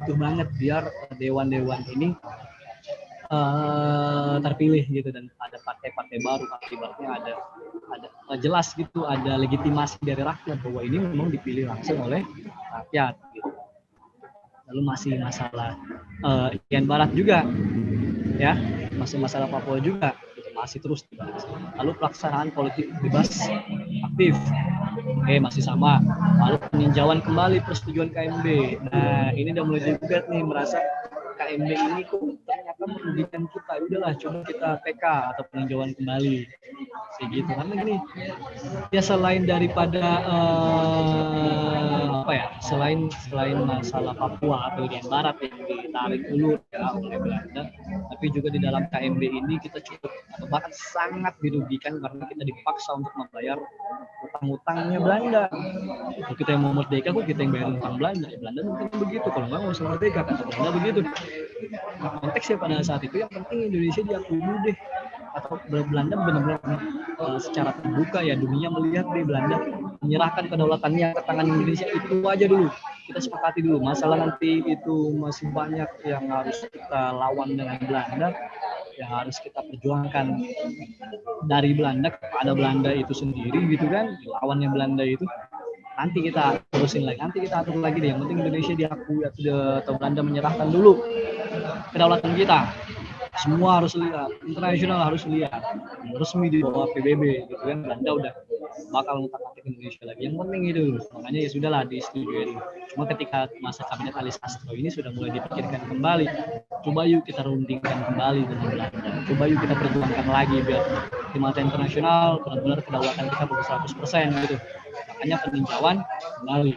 Itu banget biar dewan-dewan ini terpilih gitu, dan ada partai-partai baru, akibatnya ada jelas gitu, ada legitimasi dari rakyat bahwa ini memang dipilih langsung oleh rakyat gitu. lalu masih masalah Irian Barat juga, ya, masih masalah Papua juga, gitu, masih terus dibahas. Lalu pelaksanaan politik bebas aktif, oke, masih sama. Lalu peninjauan kembali persetujuan KMB. Nah, ini udah mulai juga nih merasa KMB ini kok ternyata merugikan kita. Udahlah, coba kita PK atau peninjauan kembali. Segitu. Karena gini, ya selain daripada selain masalah Papua atau Irian Barat yang ditarik dulu ya oleh Belanda, tapi juga di dalam KMB ini kita cukup atau bahkan sangat dirugikan karena kita dipaksa untuk membayar utang-utangnya Belanda. Kalau kita yang mau merdeka kok kita yang bayar utang Belanda? Ya Belanda mungkin begitu, kalau nggak usah merdeka, kata Belanda begitu. Nah, konteksnya pada saat itu yang penting Indonesia diakui dulu deh, atau Belanda benar-benar secara terbuka ya dunia melihat deh Belanda menyerahkan kedaulatannya ke tangan Indonesia, itu aja dulu kita sepakati dulu. Masalah nanti itu masih banyak yang harus kita lawan dengan Belanda, yang harus kita perjuangkan dari Belanda kepada Belanda itu sendiri gitu kan, lawannya Belanda itu nanti kita terusin lagi, nanti kita atur lagi deh. Yang penting Indonesia diakui atau Belanda menyerahkan dulu kedaulatan kita. Semua harus lihat, internasional harus lihat, resmi di bawah PBB gitu kan, Belanda udah bakal ngutak-ngatik Indonesia lagi. Yang penting itu, makanya ya sudahlah disetujui. Cuma ketika masa kabinet Ali Sastro ini sudah mulai dipikirkan kembali, coba yuk kita rundingkan kembali dengan Belanda, coba yuk kita perjuangkan lagi biar di mata internasional benar-benar kedaulatan kita ber 100% gitu. Makanya peninjauan kembali.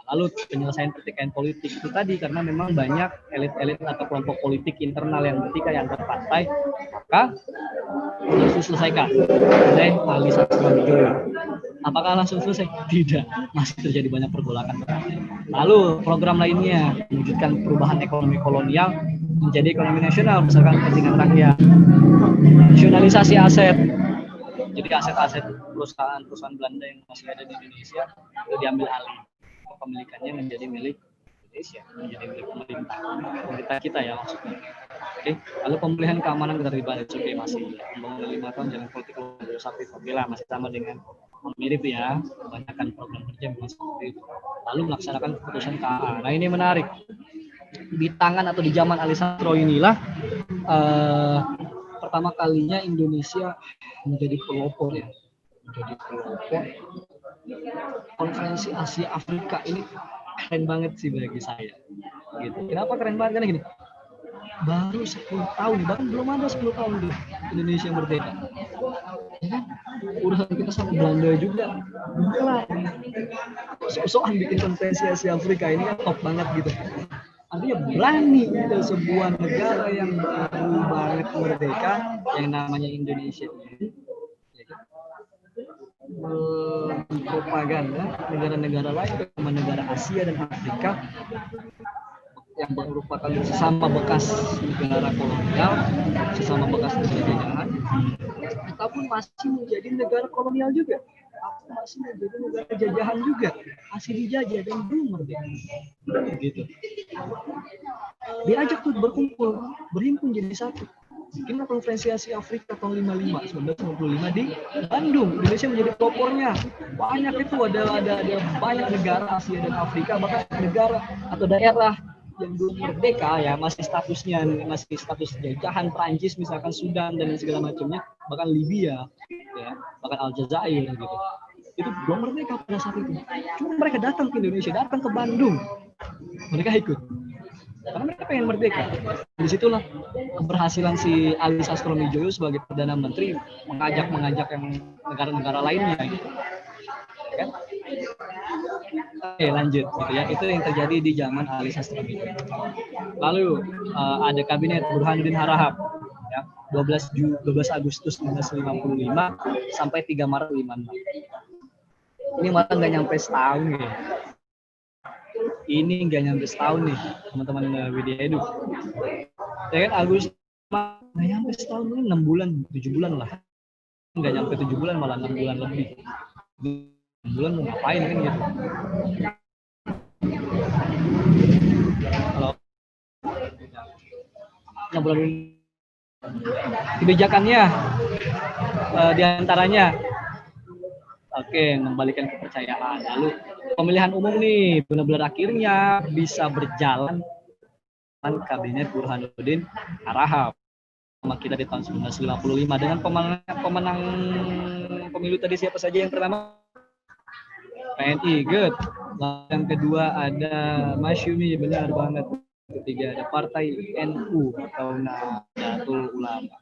Lalu penyelesaian pertikaian politik itu tadi, karena memang banyak elit-elit atau kelompok politik internal yang bertikai antar partai, maka harus diselesaikan oleh Ali Sastro. Apakah langsung selesai? Tidak, masih terjadi banyak pergolakan. Lalu program lainnya mewujudkan perubahan ekonomi kolonial menjadi ekonomi nasional berdasarkan kepentingan rakyat. Nasionalisasi aset. Jadi aset-aset perusahaan Belanda yang masih ada di Indonesia itu diambil alih, kepemilikannya menjadi milik Indonesia, menjadi milik pemerintah kita ya maksudnya. Oke, lalu pemulihan keamanan ketertiban SOP masih pembangunan 5 tahun jalan politik legislatif, oke lah, masih sama dengan mirip ya, kebanyakan program kerja memang seperti itu. Lalu melaksanakan keputusan KA. Nah ini menarik, di tangan atau di zaman Ali Sastro inilah pertama kalinya Indonesia menjadi pelopor ya, menjadi pelopor konferensi Asia Afrika. Ini keren banget sih bagi saya gitu. Kenapa keren banget? Karena gini, baru 10 tahun, bahkan belum ada 10 tahun tuh Indonesia merdeka ya kan? Urusan kita sama Belanda juga kelar, soal bikin konferensi Asia Afrika ini kan top banget gitu. Artinya berani gitu, sebuah negara yang baru banget merdeka yang namanya Indonesia ini propaganda negara-negara lain, terutama negara Asia dan Afrika yang merupakan sesama bekas negara kolonial, sesama bekas negara jajahan, ataupun masih menjadi negara kolonial juga, atau masih menjadi negara jajahan juga, masih dijajah dan belum merdeka. Gitu. Diajak tuh berkumpul, berhimpun jadi satu. Bikin konferensi Asia Afrika tahun 1955 di Bandung. Indonesia menjadi pelopornya. Banyak itu, ada banyak negara Asia dan Afrika, bahkan negara atau daerah yang belum merdeka ya, masih status jajahan, Prancis misalkan, Sudan dan segala macamnya, bahkan Libya ya, bahkan Aljazair gitu. Itu belum merdeka pada saat itu. Cuma mereka datang ke Indonesia, datang ke Bandung. Mereka ikut. Karena mereka pengen merdeka. Disitulah keberhasilan si Ali Sastro Midjoyo sebagai Perdana Menteri mengajak yang negara-negara lainnya gitu. Ya kan? Oke, lanjut gitu ya. Itu yang terjadi di zaman Ali Sastro Midjoyo. Lalu ada kabinet Burhanuddin Harahap ya, 12 Agustus 1955 sampai 3 Maret 56. Ini malah nggak nyampe setahun ya. Ini nggak nyampe setahun nih teman-teman Widya Edu. Ya kan, Agustus nggak nyampe setahun, ini 6 bulan, 7 bulan lah. Nggak nyampe 7 bulan, malah 6 bulan lebih. 6 bulan mau ngapain kan gitu. Kalau 6 bulan kebijakannya diantaranya oke, mengembalikan kepercayaan. Lalu pemilihan umum nih benar-benar akhirnya bisa berjalan kabinet Burhanuddin Harahap sama kita di tahun 1955 dengan pemenang pemilu tadi siapa saja yang pertama? PNI, good. Yang kedua ada Masyumi, benar banget. Ketiga ada Partai NU atau Nahdlatul Ulama.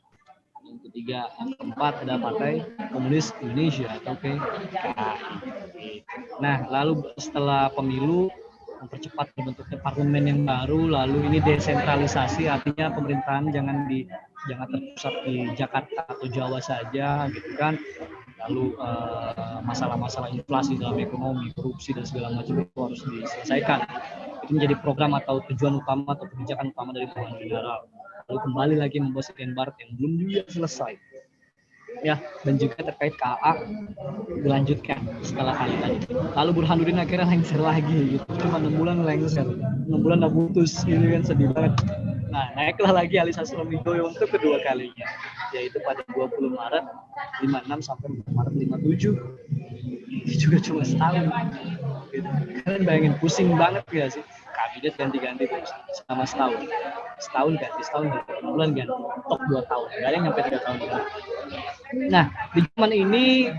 Yang ketiga, yang keempat ada Partai Komunis Indonesia atau PKI. Nah, lalu setelah pemilu mempercepat terbentuknya parlemen yang baru, lalu ini desentralisasi, artinya pemerintahan jangan terpusat di Jakarta atau Jawa saja, gitu kan. Lalu masalah-masalah inflasi dalam ekonomi, korupsi dan segala macam itu harus diselesaikan. Itu menjadi program atau tujuan utama atau kebijakan utama dari Burhanuddin Harahap. Lalu kembali lagi membuat sekian barat yang belum juga selesai. Ya, dan juga terkait KA dilanjutkan setelah kali tadi. Lalu Burhanuddin akhirnya lengser lagi gitu. Cuma 6 bulan lengser. 6 bulan udah putus, ini kan sedih banget. Nah, naiklah lagi Ali Sastromijoyo untuk kedua kalinya, yaitu pada 20 Maret 56 sampai Maret 57. Ini juga cuma setahun. Gitu. Kalian bayangin, pusing banget gak sih? Kabinet ganti-ganti terus selama setahun. Setahun ganti, 6 bulan ganti. Top 2 tahun. Gak ada yang sampai 3 tahun. Nah, di zaman ini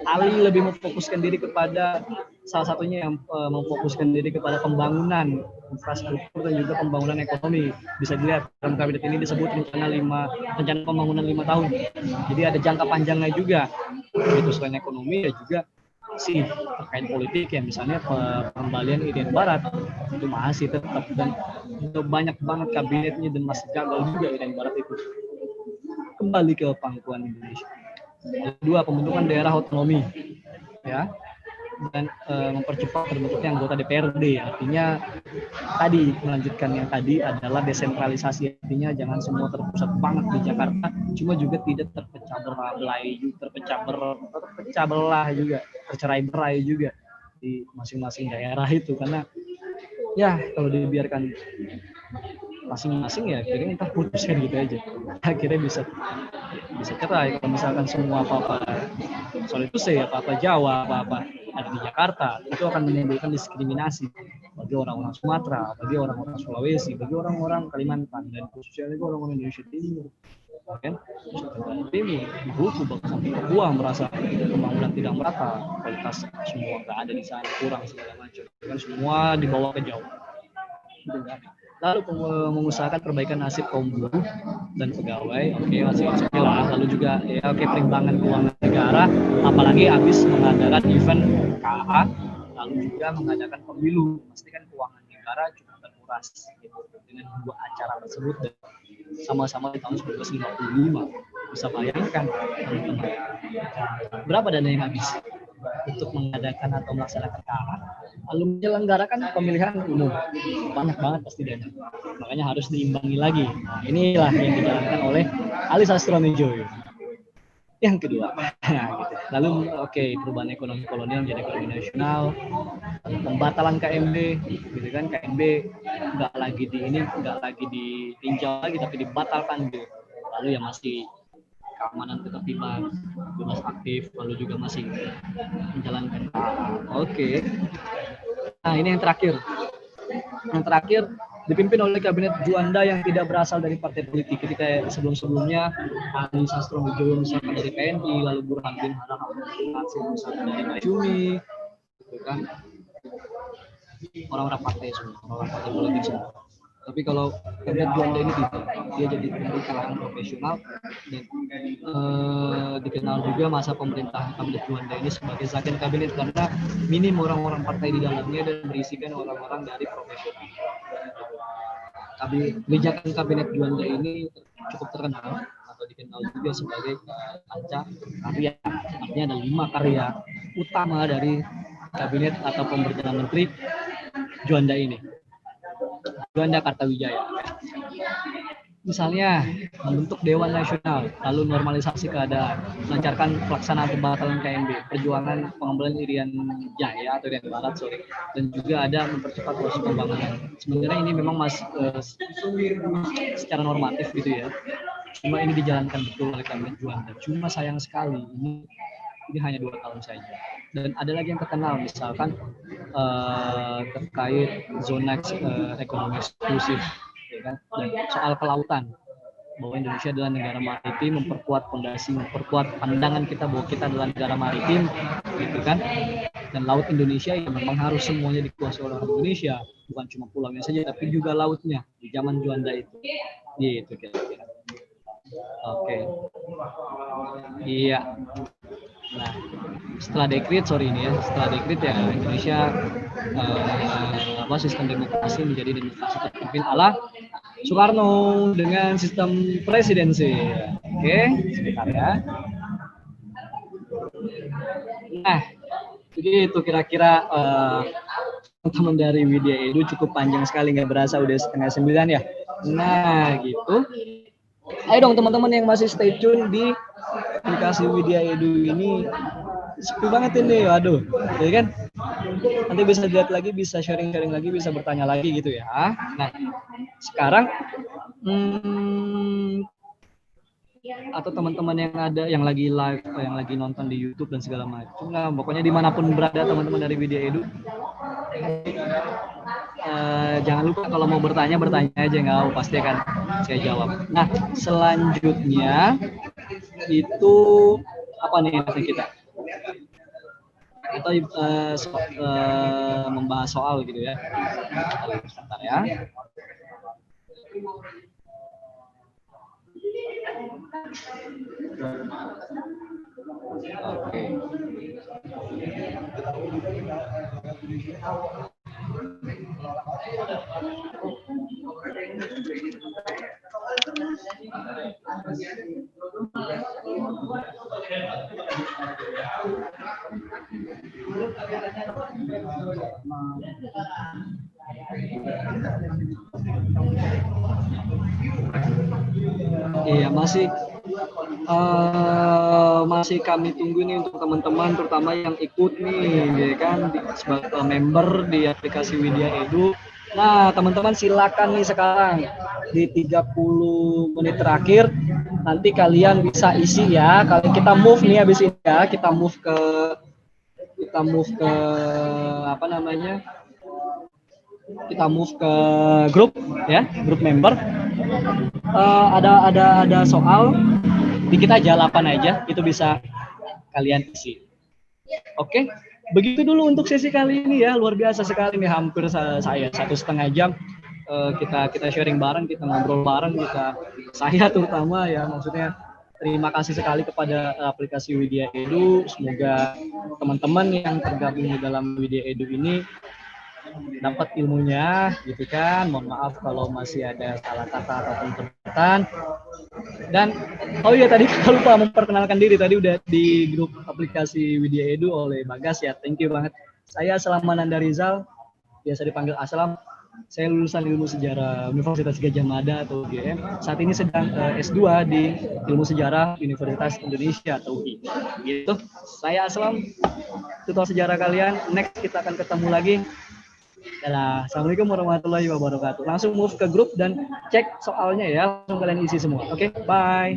Ali lebih memfokuskan diri kepada salah satunya yang memfokuskan diri kepada pembangunan infrastruktur dan juga pembangunan ekonomi. Bisa dilihat dalam kabinet ini disebut rencana pembangunan 5 tahun. Jadi ada jangka panjangnya juga. Itu selain ekonomi ya juga sih terkait politik ya, misalnya pengembalian Irian Barat itu masih tetap, dan banyak banget kabinetnya dan masih gagal juga Irian Barat itu kembali ke pangkuan Indonesia. Kedua, pembentukan daerah otonomi ya, dan mempercepat terbentuknya anggota DPRD. Artinya tadi melanjutkan yang tadi adalah desentralisasi, artinya jangan semua terpusat banget di Jakarta, cuma juga tidak terpecah belah juga, tercerai-berai juga di masing-masing daerah itu, karena ya kalau dibiarkan masing-masing ya akhirnya kita putuskan gitu aja, akhirnya bisa cerai kalau misalkan semua apa-apa soal itu saya apa-apa Jawa, apa-apa ada di Jakarta, itu akan menimbulkan diskriminasi bagi orang-orang Sumatera, bagi orang-orang Sulawesi, bagi orang-orang Kalimantan, dan khususnya lagi orang-orang Indonesia Timur, kan? Timur, di Buku, bahkan sampai Papua merasa pembangunan tidak merata, kualitas semua nggak ada di sana, kurang segala macam, kan semua dibawa ke Jawa. Lalu mengusahakan perbaikan nasib kaum buruh dan pegawai, masih oke lah. Lalu juga perimbangan keuangan negara, apalagi habis mengadakan event KA, lalu juga mengadakan pemilu, pastikan keuangan negara cukup terkuras gitu, dengan 2 acara tersebut dan sama-sama di tahun 1955. Bisa bayangkan teman-teman berapa dana yang habis untuk mengadakan atau melaksanakan KA, lalu menyelenggarakan pemilihan umum, banyak banget pasti dana, makanya harus diimbangi lagi. Nah, inilah yang dijalankan oleh Ali Sastromijoyo. Yang kedua, gitu. Lalu perubahan ekonomi kolonial menjadi ekonomi nasional, pembatalan KMB, gitu kan, KMB nggak lagi ditinjau lagi tapi dibatalkan gitu. Lalu ya masih keamanan ketertiban, bebas aktif, lalu juga masih menjalankan. Nah, ini yang terakhir. Yang terakhir dipimpin oleh kabinet Juanda yang tidak berasal dari partai politik. Ketika sebelum-sebelumnya Ali Sastromijoyo misalkan dari PNI, lalu Burhanuddin Harahap misalkan dari Masyumi, gitu kan, orang-orang partai semua, orang-orang partai politik semua. Tapi kalau kabinet Juanda ini tidak, dia jadi dari kalangan profesional dan dikenal juga masa pemerintahan kabinet Juanda ini sebagai Zaken kabinet karena minim orang-orang partai di dalamnya dan berisikan orang-orang dari profesional. Kebijakan kabinet Juanda ini cukup terkenal atau dikenal juga sebagai panca karya. Artinya ada 5 karya utama dari kabinet atau pemberdayaan menteri Juanda ini. Juanda Kartawijaya. Misalnya membentuk Dewan Nasional, lalu normalisasi keadaan, melancarkan pelaksanaan pembatalan KMB, perjuangan pengembalian Irian Jaya atau Irian Barat, dan juga ada mempercepat proses pembangunan. Sebenarnya ini memang masih secara normatif gitu ya. Cuma ini dijalankan betul oleh kabinet Juanda. Cuma sayang sekali ini ini hanya 2 tahun saja. Dan ada lagi yang terkenal, misalkan terkait zona ekonomi eksklusif, ya kan? Dan soal kelautan, bahwa Indonesia adalah negara maritim, memperkuat fondasi, memperkuat pandangan kita bahwa kita adalah negara maritim, gitu kan? Dan laut Indonesia ya memang harus semuanya dikuasai oleh orang Indonesia, bukan cuma pulaunya saja, tapi juga lautnya di zaman Juanda itu, gitu kira-kira. Oke, iya. Nah, setelah dekrit, setelah dekrit ya Indonesia sistem demokrasi menjadi demokrasi terpimpin ala Soekarno dengan sistem presidensi. Oke, sebentar ya. Nah, begitu kira-kira teman dari Widya Edu cukup panjang sekali, nggak berasa udah 8:30 ya. Nah, gitu. Ayo dong teman-teman yang masih stay tune di aplikasi Widya Edu ini, sepi banget ini, waduh, ya kan? Nanti bisa lihat lagi, bisa sharing-sharing lagi, bisa bertanya lagi gitu ya. Nah, sekarang atau teman-teman yang ada yang lagi live, yang lagi nonton di YouTube dan segala macam, nah pokoknya dimanapun berada teman-teman dari Widya Edu, jangan lupa kalau mau bertanya aja, nggak pasti akan saya jawab. Nah, selanjutnya itu apa nih nanti kita membahas soal gitu ya. Sebentar ya. Oke. Iya, masih kami tunggu nih untuk teman-teman terutama yang ikut nih, ya kan, sebagai member di aplikasi Widya Edu. Nah, teman-teman silakan nih sekarang di 30 menit terakhir nanti kalian bisa isi ya. Kalau kita move nih habis ini ya, kita move ke apa namanya? Kita move ke grup ya, grup member. Ada soal, dikit aja 8 aja, itu bisa kalian isi. Oke, begitu dulu untuk sesi kali ini ya, luar biasa sekali nih, hampir saya 1,5 jam kita sharing bareng, kita ngobrol bareng, saya terutama ya, maksudnya terima kasih sekali kepada aplikasi Widya Edu. Semoga teman-teman yang tergabung di dalam Widya Edu ini dapat ilmunya, gitu kan. Mohon maaf kalau masih ada salah kata ataupun perdebatan. Dan oh iya, tadi kita lupa memperkenalkan diri, tadi udah di grup aplikasi Widya Edu oleh Bagas ya, thank you banget. Saya Aslam Mananda Rizal, biasa dipanggil Aslam. Saya lulusan Ilmu Sejarah Universitas Gadjah Mada atau UGM. Saat ini sedang S2 di Ilmu Sejarah Universitas Indonesia atau UI. Gitu. Saya Aslam, tutor sejarah kalian. Next kita akan ketemu lagi. Dadah. Assalamualaikum warahmatullahi wabarakatuh. Langsung move ke grup dan cek soalnya ya. Langsung kalian isi semua. Oke, bye.